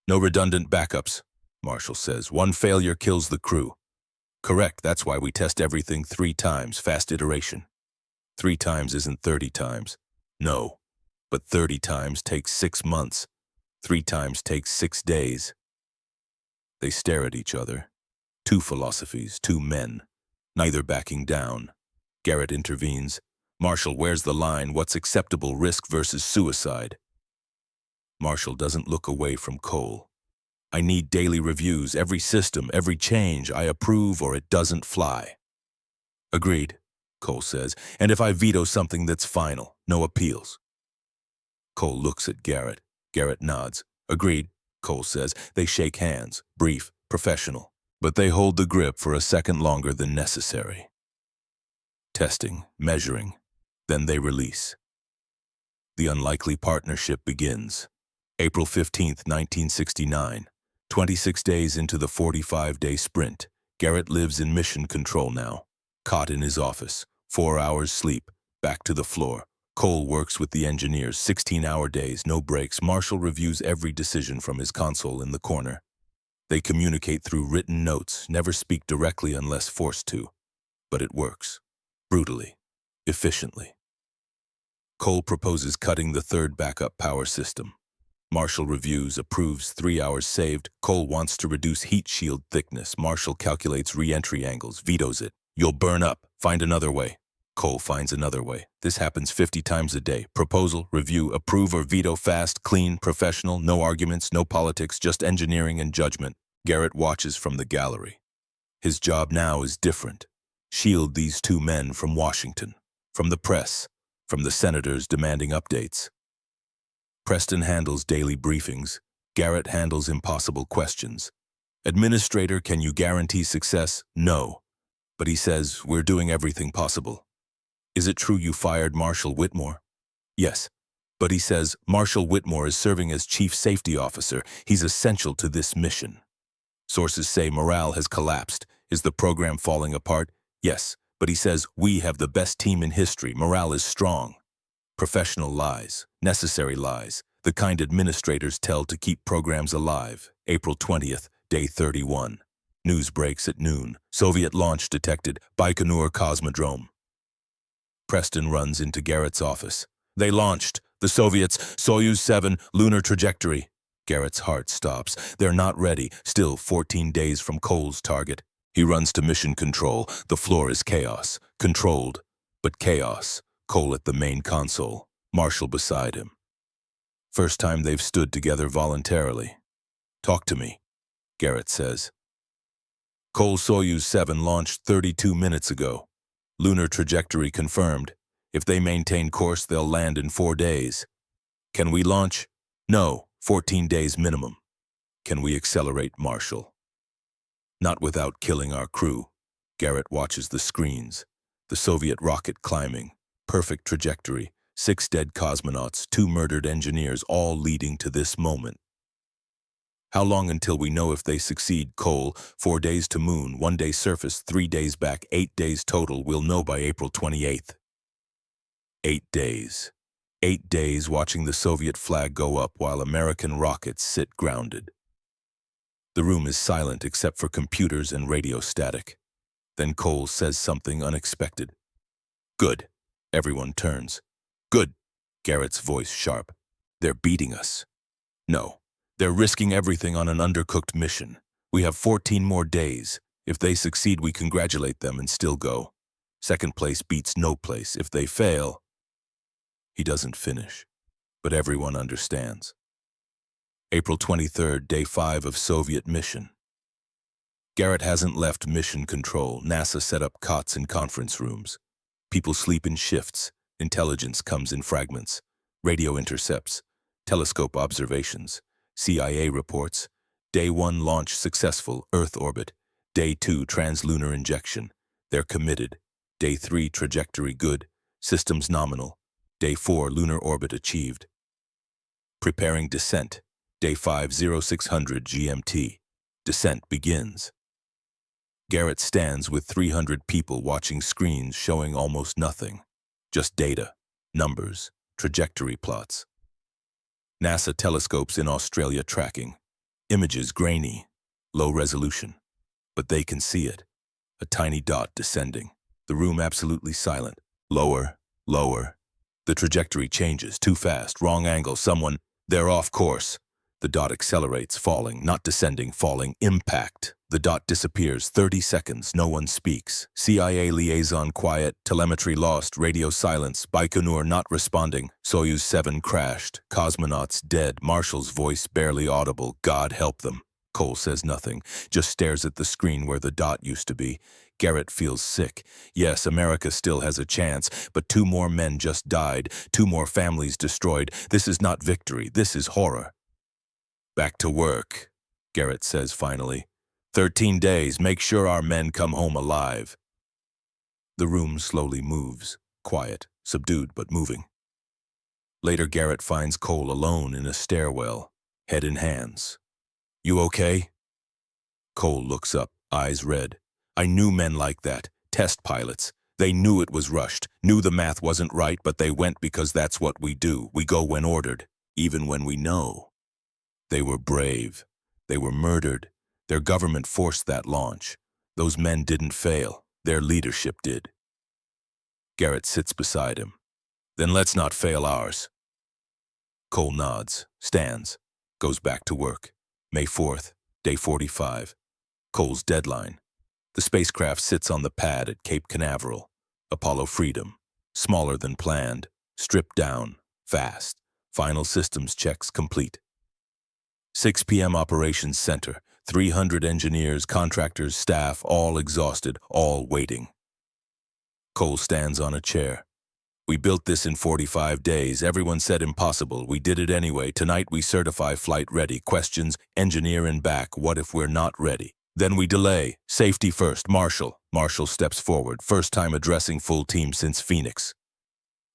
No redundant backups, Marshall says. 1 failure kills the crew. Correct, that's why we test everything 3 times, fast iteration. 3 times isn't 30 times. No, but 30 times takes 6 months. 3 times takes 6 days. They stare at each other. 2 philosophies, 2 men, neither backing down. Garrett intervenes. Marshall, where's the line? What's acceptable risk versus suicide? Marshall doesn't look away from Cole. I need daily reviews, every system, every change. I approve or it doesn't fly. Agreed, Cole says. And if I veto something, that's final, no appeals. Cole looks at Garrett. Garrett nods. Agreed, Cole says. They shake hands, brief, professional. But they hold the grip for a second longer than necessary. testing, measuring. Then they release. The unlikely partnership begins. April 15th, 1969. 26 days into the 45-day sprint, Garrett lives in mission control now. Caught in his office, 4 hours sleep, back to the floor. Cole works with the engineers, 16-hour days, no breaks. Marshall reviews every decision from his console in the corner. They communicate through written notes, never speak directly unless forced to. But it works. Brutally. Efficiently. Cole proposes cutting the third backup power system. Marshall reviews, approves, 3 hours saved. Cole wants to reduce heat shield thickness. Marshall calculates re-entry angles, vetoes it. You'll burn up. Find another way. Cole finds another way. This happens 50 times a day. Proposal, review, approve or veto, fast, clean, professional, no arguments, no politics, just engineering and judgment. Garrett watches from the gallery. His job now is different. Shield these two men from Washington, from the press, from the senators demanding updates. Preston handles daily briefings. Garrett handles impossible questions. Administrator, can you guarantee success? No. But he says, we're doing everything possible. Is it true you fired Marshall Whitmore? Yes. But he says, Marshall Whitmore is serving as chief safety officer. He's essential to this mission. Sources say morale has collapsed. Is the program falling apart? Yes. But he says, we have the best team in history. Morale is strong. Professional lies, necessary lies, the kind administrators tell to keep programs alive. April 20th, day 31. News breaks at noon. Soviet launch detected, Baikonur Cosmodrome. Preston runs into Garrett's office. They launched. The Soviets, Soyuz 7, lunar trajectory. Garrett's heart stops. They're not ready. Still 14 days from Cole's target. He runs to mission control. The floor is chaos. Controlled, but chaos. Cole at the main console. Marshall beside him. First time they've stood together voluntarily. Talk to me, Garrett says. Cole, Soyuz 7 launched 32 minutes ago. Lunar trajectory confirmed. If they maintain course, they'll land in 4 days. Can we launch? No, 14 days minimum. Can we accelerate, Marshall? Not without killing our crew. Garrett watches the screens. The Soviet rocket climbing. Perfect trajectory. 6 dead cosmonauts, 2 murdered engineers, all leading to this moment. How long until we know if they succeed, Cole? 4 days to moon, 1 day surface, 3 days back, 8 days total. We'll know by April 28th. 8 days. 8 days watching the Soviet flag go up while American rockets sit grounded. The room is silent except for computers and radio static. Then Cole says something unexpected. Good. Everyone turns. Good. Garrett's voice sharp. They're beating us. No. They're risking everything on an undercooked mission. We have 14 more days. If they succeed, we congratulate them and still go. Second place beats no place. If they fail... He doesn't finish, but everyone understands. April 23rd, day 5 of Soviet mission. Garrett hasn't left mission control. NASA set up cots in conference rooms. People sleep in shifts. Intelligence comes in fragments. Radio intercepts. Telescope observations. CIA reports. Day 1 launch successful, Earth orbit. Day 2 translunar injection. They're committed. Day 3 trajectory good. Systems nominal. Day 4 lunar orbit achieved. Preparing descent. Day 5 0600 GMT. Descent begins. Garrett stands with 300 people watching screens showing almost nothing. Just data, numbers, trajectory plots. NASA telescopes in Australia tracking. Images grainy, low resolution. But they can see it. A tiny dot descending. The room absolutely silent. Lower, lower. The trajectory changes, too fast, wrong angle, someone... They're off course. The dot accelerates, falling, not descending, falling. Impact. The dot disappears, 30 seconds, no one speaks. CIA liaison quiet, telemetry lost, radio silence, Baikonur not responding. Soyuz 7 crashed, cosmonauts dead, Marshall's voice barely audible, God help them. Cole says nothing, just stares at the screen where the dot used to be. Garrett feels sick. Yes, America still has a chance, but 2 more men just died, 2 more families destroyed. This is not victory, this is horror. Back to work, Garrett says finally. 13 days, make sure our men come home alive. The room slowly moves, quiet, subdued but moving. Later, Garrett finds Cole alone in a stairwell, head in hands. "You okay?" Cole looks up, eyes red. "I knew men like that, test pilots. They knew it was rushed, knew the math wasn't right, but they went because that's what we do. We go when ordered, even when we know." They were brave. They were murdered. Their government forced that launch. Those men didn't fail. Their leadership did. Garrett sits beside him. "Then let's not fail ours." Cole nods, stands, goes back to work. May 4th, day 45. Cole's deadline. The spacecraft sits on the pad at Cape Canaveral. Apollo Freedom. Smaller than planned. Stripped down. Fast. Final systems checks complete. 6 p.m. Operations Center. 300 engineers, contractors, staff, all exhausted, all waiting. Cole stands on a chair. "We built this in 45 days. Everyone said impossible. We did it anyway. Tonight we certify flight ready. Questions, engineer and back. What if we're not ready? Then we delay. Safety first. Marshall." Marshall steps forward, first time addressing full team since Phoenix.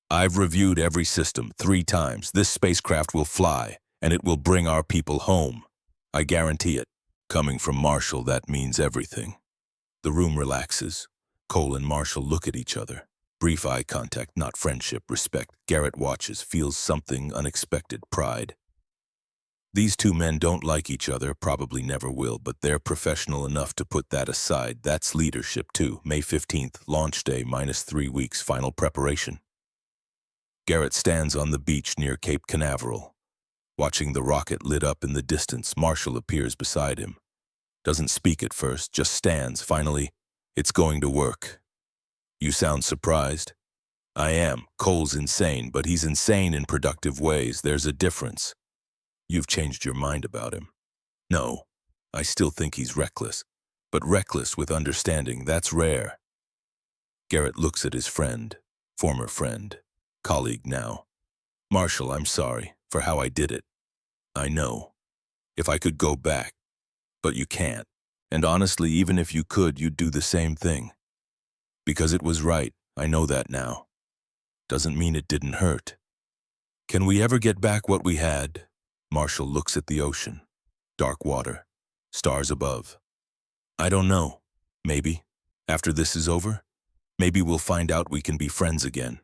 "I've reviewed every system 3 times. This spacecraft will fly, and it will bring our people home. I guarantee it." Coming from Marshall, that means everything. The room relaxes. Cole and Marshall look at each other. Brief eye contact, not friendship, respect. Garrett watches, feels something unexpected, pride. These two men don't like each other, probably never will, but they're professional enough to put that aside. That's leadership too. May 15th, launch day, -3 weeks, final preparation. Garrett stands on the beach near Cape Canaveral. Watching the rocket lit up in the distance, Marshall appears beside him. Doesn't speak at first, just stands. Finally, "It's going to work." "You sound surprised." "I am. Cole's insane, but he's insane in productive ways. There's a difference." "You've changed your mind about him." "No, I still think he's reckless. But reckless with understanding, that's rare." Garrett looks at his friend, former friend, colleague now. "Marshall, I'm sorry for how I did it. I know. If I could go back. But you can't. And honestly, even if you could, you'd do the same thing. Because it was right. I know that now. Doesn't mean it didn't hurt. Can we ever get back what we had?" Marshall looks at the ocean. Dark water. Stars above. "I don't know. Maybe. After this is over? Maybe we'll find out we can be friends again.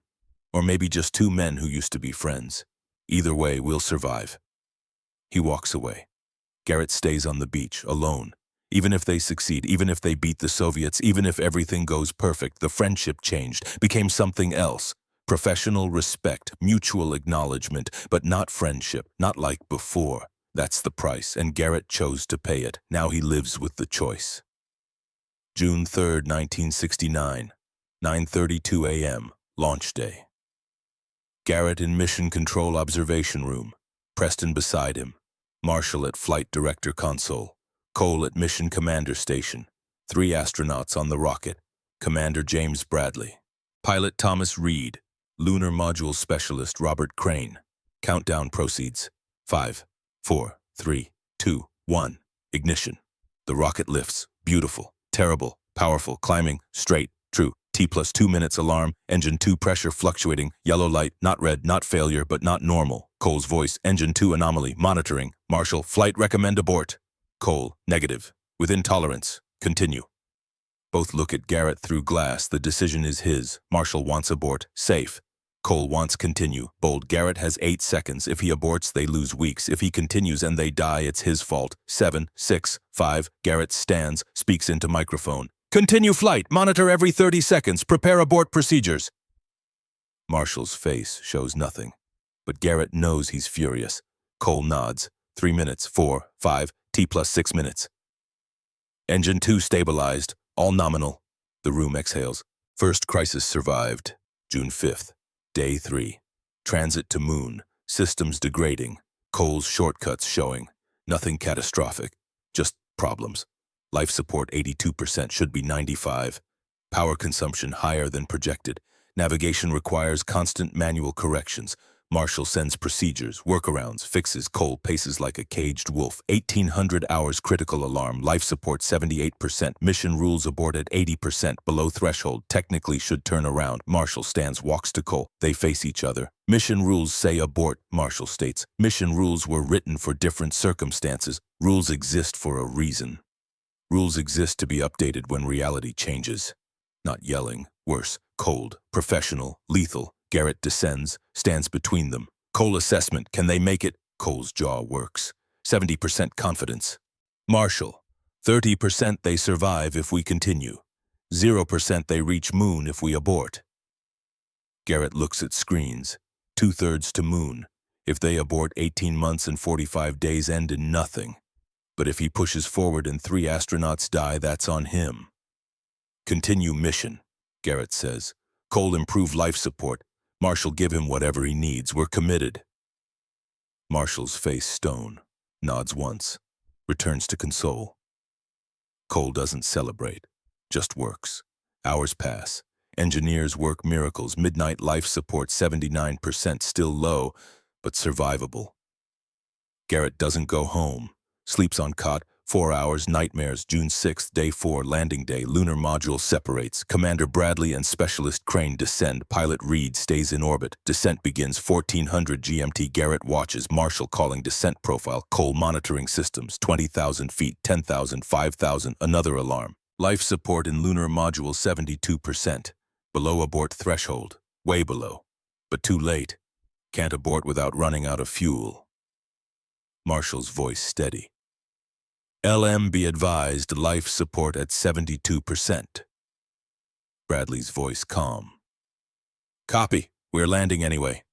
Or maybe just 2 men who used to be friends. Either way, we'll survive." He walks away. Garrett stays on the beach, alone. Even if they succeed, even if they beat the Soviets, even if everything goes perfect, the friendship changed, became something else. Professional respect, mutual acknowledgement, but not friendship, not like before. That's the price, and Garrett chose to pay it. Now he lives with the choice. June 3rd, 1969, 9:32 a.m., launch day. Garrett in Mission Control Observation Room. Preston beside him. Marshall at Flight Director Console. Cole at Mission Commander Station. 3 astronauts on the rocket. Commander James Bradley. Pilot Thomas Reed. Lunar Module Specialist Robert Crane. Countdown proceeds. 5, 4, 3, 2, 1. Ignition. The rocket lifts. Beautiful, terrible, powerful, climbing, straight, true. T+2 minutes alarm, engine 2 pressure fluctuating, yellow light, not red, not failure, but not normal. Cole's voice, engine 2 anomaly, monitoring. Marshall, flight recommend abort. Cole, negative, within tolerance, continue. Both look at Garrett through glass. The decision is his. Marshall wants abort, safe. Cole wants continue, bold. Garrett has 8 seconds. If he aborts, they lose weeks. If he continues and they die, it's his fault. 7, 6, 5. Garrett stands, speaks into microphone. Continue flight. Monitor every 30 seconds. Prepare abort procedures. Marshall's face shows nothing, but Garrett knows he's furious. Cole nods. 3 minutes, 4, 5, T+6 minutes. Engine 2 stabilized. All nominal. The room exhales. First crisis survived. June 5th. Day 3. Transit to Moon. Systems degrading. Cole's shortcuts showing. Nothing catastrophic. Just problems. Life support 82%, should be 95. Power consumption higher than projected. Navigation requires constant manual corrections. Marshall sends procedures, workarounds, fixes. Cole paces like a caged wolf. 1800 hours critical alarm, life support 78%, mission rules abort at 80%, below threshold, technically should turn around. Marshall stands, walks to Cole. They face each other. Mission rules say abort, Marshall states. Mission rules were written for different circumstances. Rules exist for a reason. Rules exist to be updated when reality changes. Not yelling, worse, cold, professional, lethal. Garrett descends, stands between them. Cole assessment, can they make it? Cole's jaw works. 70% confidence. Marshall, 30% they survive if we continue. 0% they reach moon if we abort. Garrett looks at screens. 2/3 to moon. If they abort, 18 months and 45 days end in nothing. But if he pushes forward and 3 astronauts die, that's on him. Continue mission, Garrett says. Cole improve life support. Marshall give him whatever he needs. We're committed. Marshall's face stone. Nods once. Returns to console. Cole doesn't celebrate. Just works. Hours pass. Engineers work miracles. Midnight life support 79%, still low, but survivable. Garrett doesn't go home. Sleeps on cot. 4 hours, nightmares. June 6th, day 4, landing day. Lunar module separates. Commander Bradley and Specialist Crane descend. Pilot Reed stays in orbit. Descent begins 1400 GMT. Garrett watches. Marshall calling descent profile. Cole monitoring systems. 20,000 feet, 10,000, 5,000. Another alarm. Life support in lunar module 72%. Below abort threshold. Way below. But too late. Can't abort without running out of fuel. Marshall's voice steady. LM be advised, life support at 72%. Bradley's voice calm. Copy, we're landing anyway.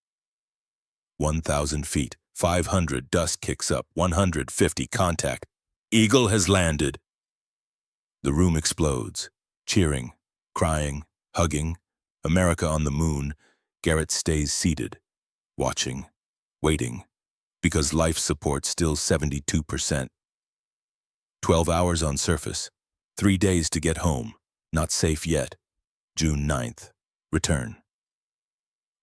1,000 feet, 500, dust kicks up, 150, contact. Eagle has landed. The room explodes. Cheering, crying, hugging. America on the moon. Garrett stays seated, watching, waiting, because life support still 72%. 12 hours on surface. 3 days to get home. Not safe yet. June 9th. Return.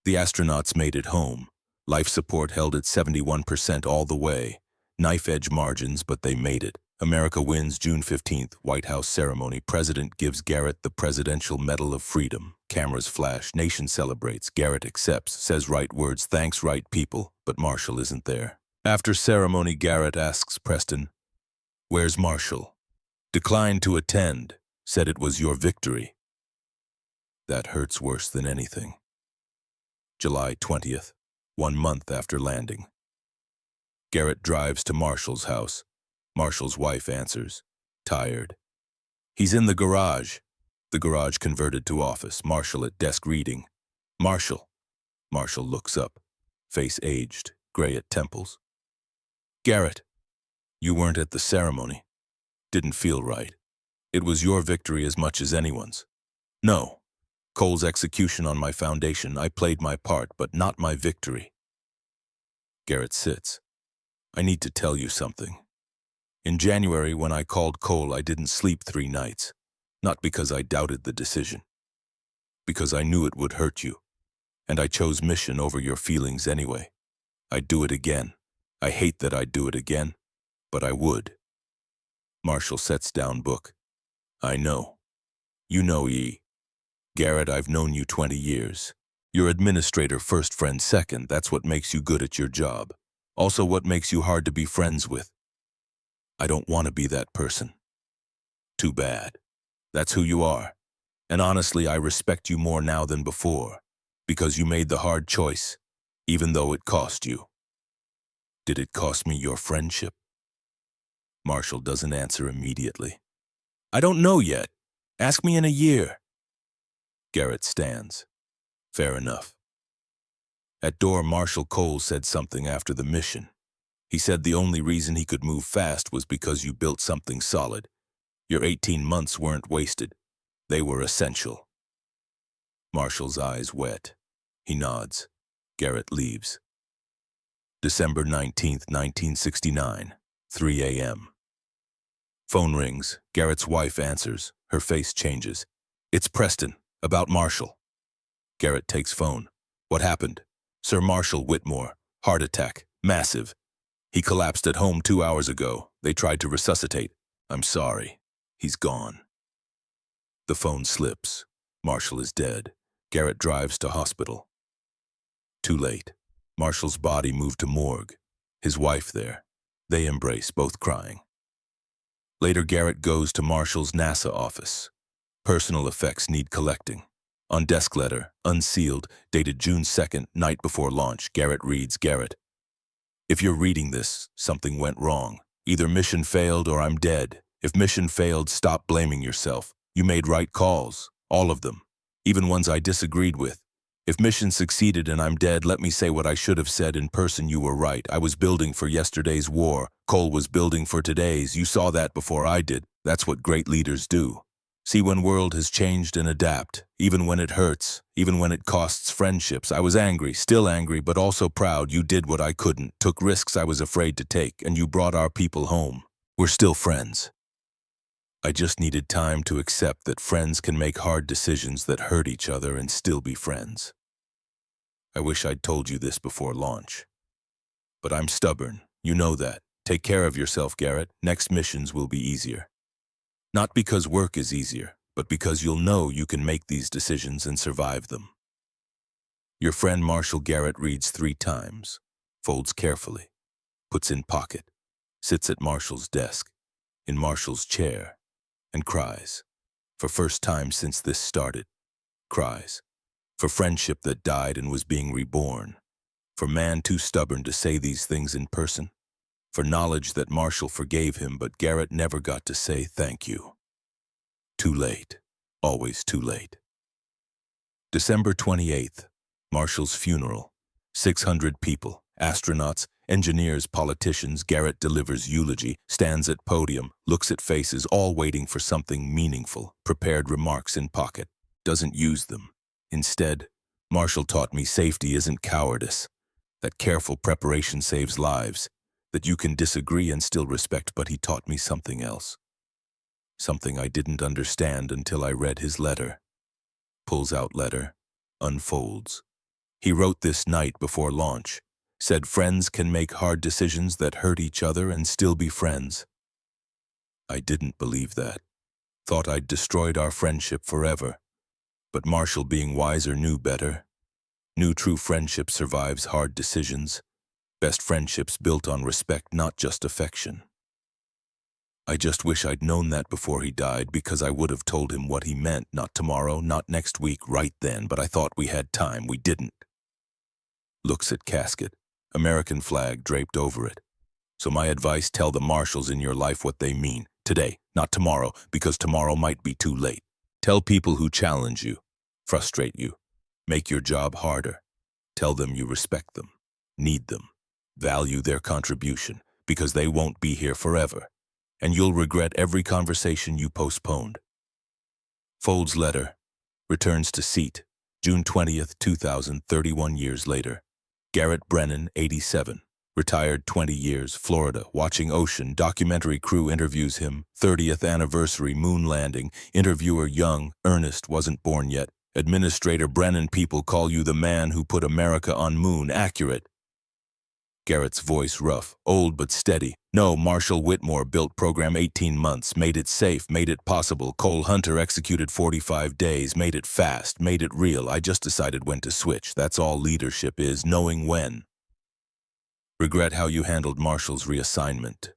The astronauts made it home. Life support held at 71% all the way. Knife-edge margins, but they made it. America wins June 15th. White House ceremony. President gives Garrett the Presidential Medal of Freedom. Cameras flash. Nation celebrates. Garrett accepts. Says right words. Thanks, right people. But Marshall isn't there. After ceremony, Garrett asks Preston, "Where's Marshall?" Declined to attend. Said it was your victory. That hurts worse than anything. July 20th, 1 month after landing. Garrett drives to Marshall's house. Marshall's wife answers, tired. He's in the garage. The garage converted to office. Marshall at desk reading. Marshall. Marshall looks up. Face aged, gray at temples. Garrett. You weren't at the ceremony. Didn't feel right. It was your victory as much as anyone's. No. Cole's execution on my foundation. I played my part, but not my victory. Garrett sits. I need to tell you something. In January, when I called Cole, I didn't sleep 3 nights. Not because I doubted the decision. Because I knew it would hurt you. And I chose mission over your feelings anyway. I'd do it again. I hate that I'd do it again. But I would. Marshall sets down book. I know. You know, E. Garrett, I've known you 20 years. You're administrator first, friend second. That's what makes you good at your job. Also what makes you hard to be friends with. I don't want to be that person. Too bad. That's who you are. And honestly, I respect you more now than before. Because you made the hard choice, even though it cost you. Did it cost me your friendship? Marshall doesn't answer immediately. I don't know yet. Ask me in a year. Garrett stands. Fair enough. At door, Marshal Cole said something after the mission. He said the only reason he could move fast was because you built something solid. Your 18 months weren't wasted. They were essential. Marshall's eyes wet. He nods. Garrett leaves. December 19th, 1969, 3 a.m. Phone rings. Garrett's wife answers. Her face changes. It's Preston, about Marshall. Garrett takes phone. What happened? Sir Marshall Whitmore, heart attack, massive. He collapsed at home 2 hours ago. They tried to resuscitate. I'm sorry. He's gone. The phone slips. Marshall is dead. Garrett drives to hospital. Too late. Marshall's body moved to morgue. His wife there. They embrace, both crying. Later, Garrett goes to Marshall's NASA office. Personal effects need collecting. On desk letter, unsealed, dated June 2nd, night before launch, Garrett reads, Garrett, if you're reading this, something went wrong. Either mission failed or I'm dead. If mission failed, stop blaming yourself. You made right calls. All of them. Even ones I disagreed with. If mission succeeded and I'm dead, let me say what I should have said in person. You were right. I was building for yesterday's war. Cole was building for today's. You saw that before I did. That's what great leaders do. See when world has changed and adapt, even when it hurts, even when it costs friendships. I was angry, still angry, but also proud. You did what I couldn't, took risks I was afraid to take, and you brought our people home. We're still friends. I just needed time to accept that friends can make hard decisions that hurt each other and still be friends. I wish I'd told you this before launch. But I'm stubborn, you know that. Take care of yourself, Garrett. Next missions will be easier. Not because work is easier, but because you'll know you can make these decisions and survive them. Your friend Marshall. Garrett reads 3 times, folds carefully, puts in pocket, sits at Marshall's desk, in Marshall's chair, and cries. For first time since this started, cries. For friendship that died and was being reborn. For man too stubborn to say these things in person. For knowledge that Marshall forgave him, but Garrett never got to say thank you. Too late. Always too late. December 28th, Marshall's funeral. 600 people, astronauts, engineers, politicians. Garrett delivers eulogy, stands at podium, looks at faces, all waiting for something meaningful, prepared remarks in pocket, doesn't use them. Instead, Marshall taught me safety isn't cowardice, that careful preparation saves lives, that you can disagree and still respect. But he taught me something else. Something I didn't understand until I read his letter. Pulls out letter, unfolds. He wrote this night before launch, said friends can make hard decisions that hurt each other and still be friends. I didn't believe that. Thought I'd destroyed our friendship forever. But Marshall, being wiser, knew better. Knew true friendship survives hard decisions. Best friendships built on respect, not just affection. I just wish I'd known that before he died, because I would have told him what he meant. Not tomorrow, not next week, right then, but I thought we had time. We didn't. Looks at casket, American flag draped over it. So my advice, tell the Marshalls in your life what they mean. Today, not tomorrow, because tomorrow might be too late. Tell people who challenge you, frustrate you, make your job harder. Tell them you respect them, need them, value their contribution, because they won't be here forever, and you'll regret every conversation you postponed. Folds letter, returns to seat, June 20th, 2000, 31 years later. Garrett Brennan, 87, retired 20 years, Florida, watching ocean. Documentary crew interviews him, 30th anniversary moon landing. Interviewer young, Ernest wasn't born yet. Administrator Brennan, people call you the man who put America on moon. Accurate. Garrett's voice rough, old but steady. No, Marshall Whitmore built program 18 months, made it safe, made it possible. Cole Hunter executed 45 days, made it fast, made it real. I just decided when to switch. That's all leadership is, knowing when. Regret how you handled Marshall's reassignment.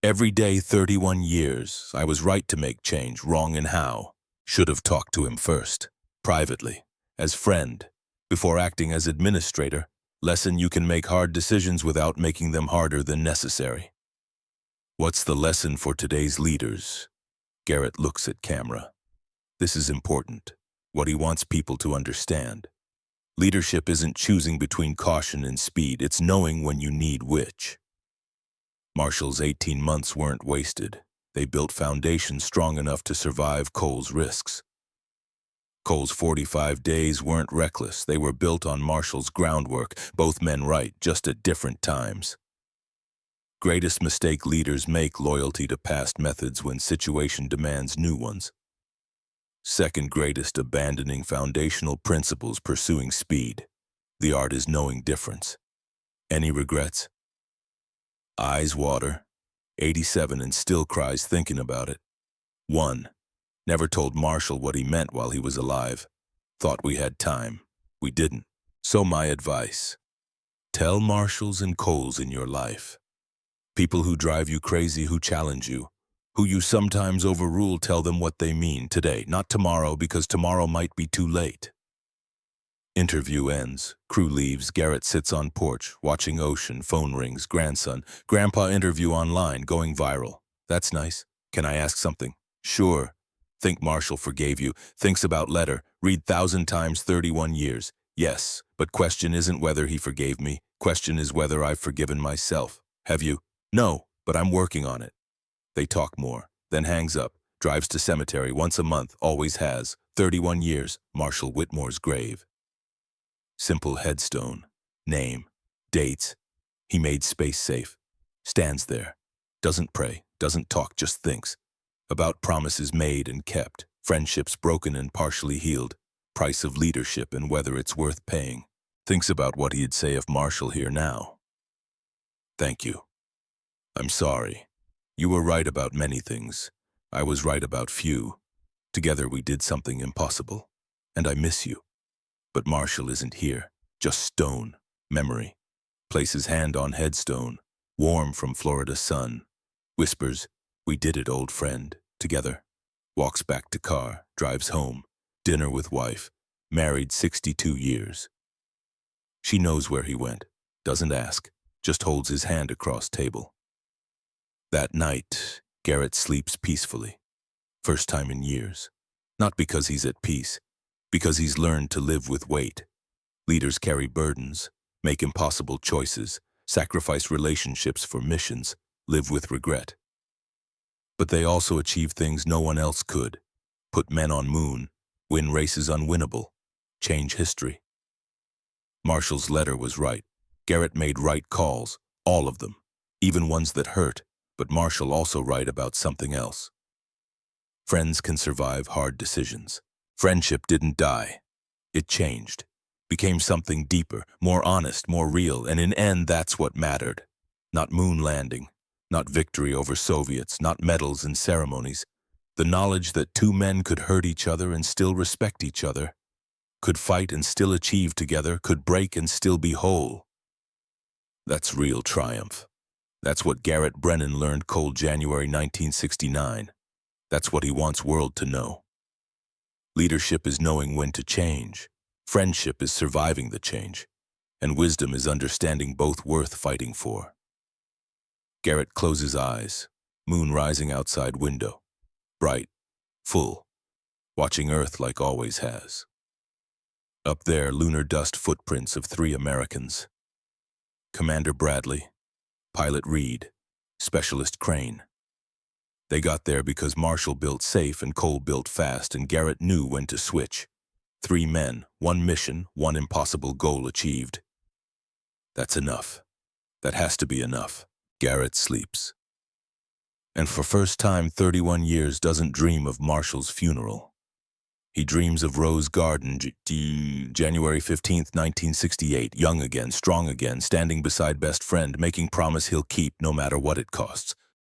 Every day, 31 years, I was right to make change, wrong in how. Should have talked to him first, privately, as friend, before acting as administrator. Lesson: you can make hard decisions without making them harder than necessary. What's the lesson for today's leaders? Garrett looks at camera. This is important, what he wants people to understand. Leadership isn't choosing between caution and speed, it's knowing when you need which. Marshall's 18 months weren't wasted. They built foundations strong enough to survive Cole's risks. Cole's 45 days weren't reckless. They were built on Marshall's groundwork, both men right, just at different times. Greatest mistake leaders make: loyalty to past methods when situation demands new ones. Second greatest, abandoning foundational principles, pursuing speed. The art is knowing difference. Any regrets? Eyes water. 87 and still cries thinking about it. 1. Never told Marshall what he meant while he was alive. Thought we had time. We didn't. So my advice. Tell Marshalls and Coles in your life. People who drive you crazy, who challenge you, who you sometimes overrule, tell them what they mean today, not tomorrow, because tomorrow might be too late. Interview ends. Crew leaves. Garrett sits on porch, watching ocean. Phone rings. Grandson. Grandpa interview online, going viral. That's nice. Can I ask something? Sure. Think Marshall forgave you. Thinks about letter. Read 1,000 times 31 years. Yes, but question isn't whether he forgave me. Question is whether I've forgiven myself. Have you? No, but I'm working on it. They talk more, then hangs up. Drives to cemetery once a month, always has. 31 years. Marshall Whitmore's grave. Simple headstone. Name. Dates. He made space safe. Stands there. Doesn't pray. Doesn't talk, just thinks. About promises made and kept. Friendships broken and partially healed. Price of leadership and whether it's worth paying. Thinks about what he'd say if Marshall here now. Thank you. I'm sorry. You were right about many things. I was right about few. Together we did something impossible. And I miss you. But Marshall isn't here. Just stone. Memory. Places hand on headstone. Warm from Florida sun. Whispers, we did it, old friend. Together. Walks back to car. Drives home. Dinner with wife. Married 62 years. She knows where he went. Doesn't ask. Just holds his hand across table. That night, Garrett sleeps peacefully. First time in years. Not because he's at peace. Because he's learned to live with weight. Leaders carry burdens, make impossible choices, sacrifice relationships for missions, live with regret. But they also achieve things no one else could. Put men on moon, win races unwinnable, change history. Marshall's letter was right. Garrett made right calls, all of them, even ones that hurt, but Marshall also right about something else. Friends can survive hard decisions. Friendship didn't die. It changed, became something deeper, more honest, more real, and in end that's what mattered. Not moon landing, not victory over Soviets, not medals and ceremonies. The knowledge that two men could hurt each other and still respect each other, could fight and still achieve together, could break and still be whole. That's real triumph. That's what Garrett Brennan learned cold January 1969. That's what he wants world to know. Leadership is knowing when to change. Friendship is surviving the change. And wisdom is understanding both worth fighting for. Garrett closes eyes. Moon rising outside window. Bright. Full. Watching Earth like always has. Up there, lunar dust footprints of 3 Americans. Commander Bradley. Pilot Reed. Specialist Crane. They got there because Marshall built safe and Cole built fast, and Garrett knew when to switch. 3 men, 1 mission, 1 impossible goal achieved. That's enough. That has to be enough. Garrett sleeps. And for first time 31 years doesn't dream of Marshall's funeral. He dreams of Rose Garden, January 15th, 1968, young again, strong again, standing beside best friend, making promise he'll keep no matter what it costs.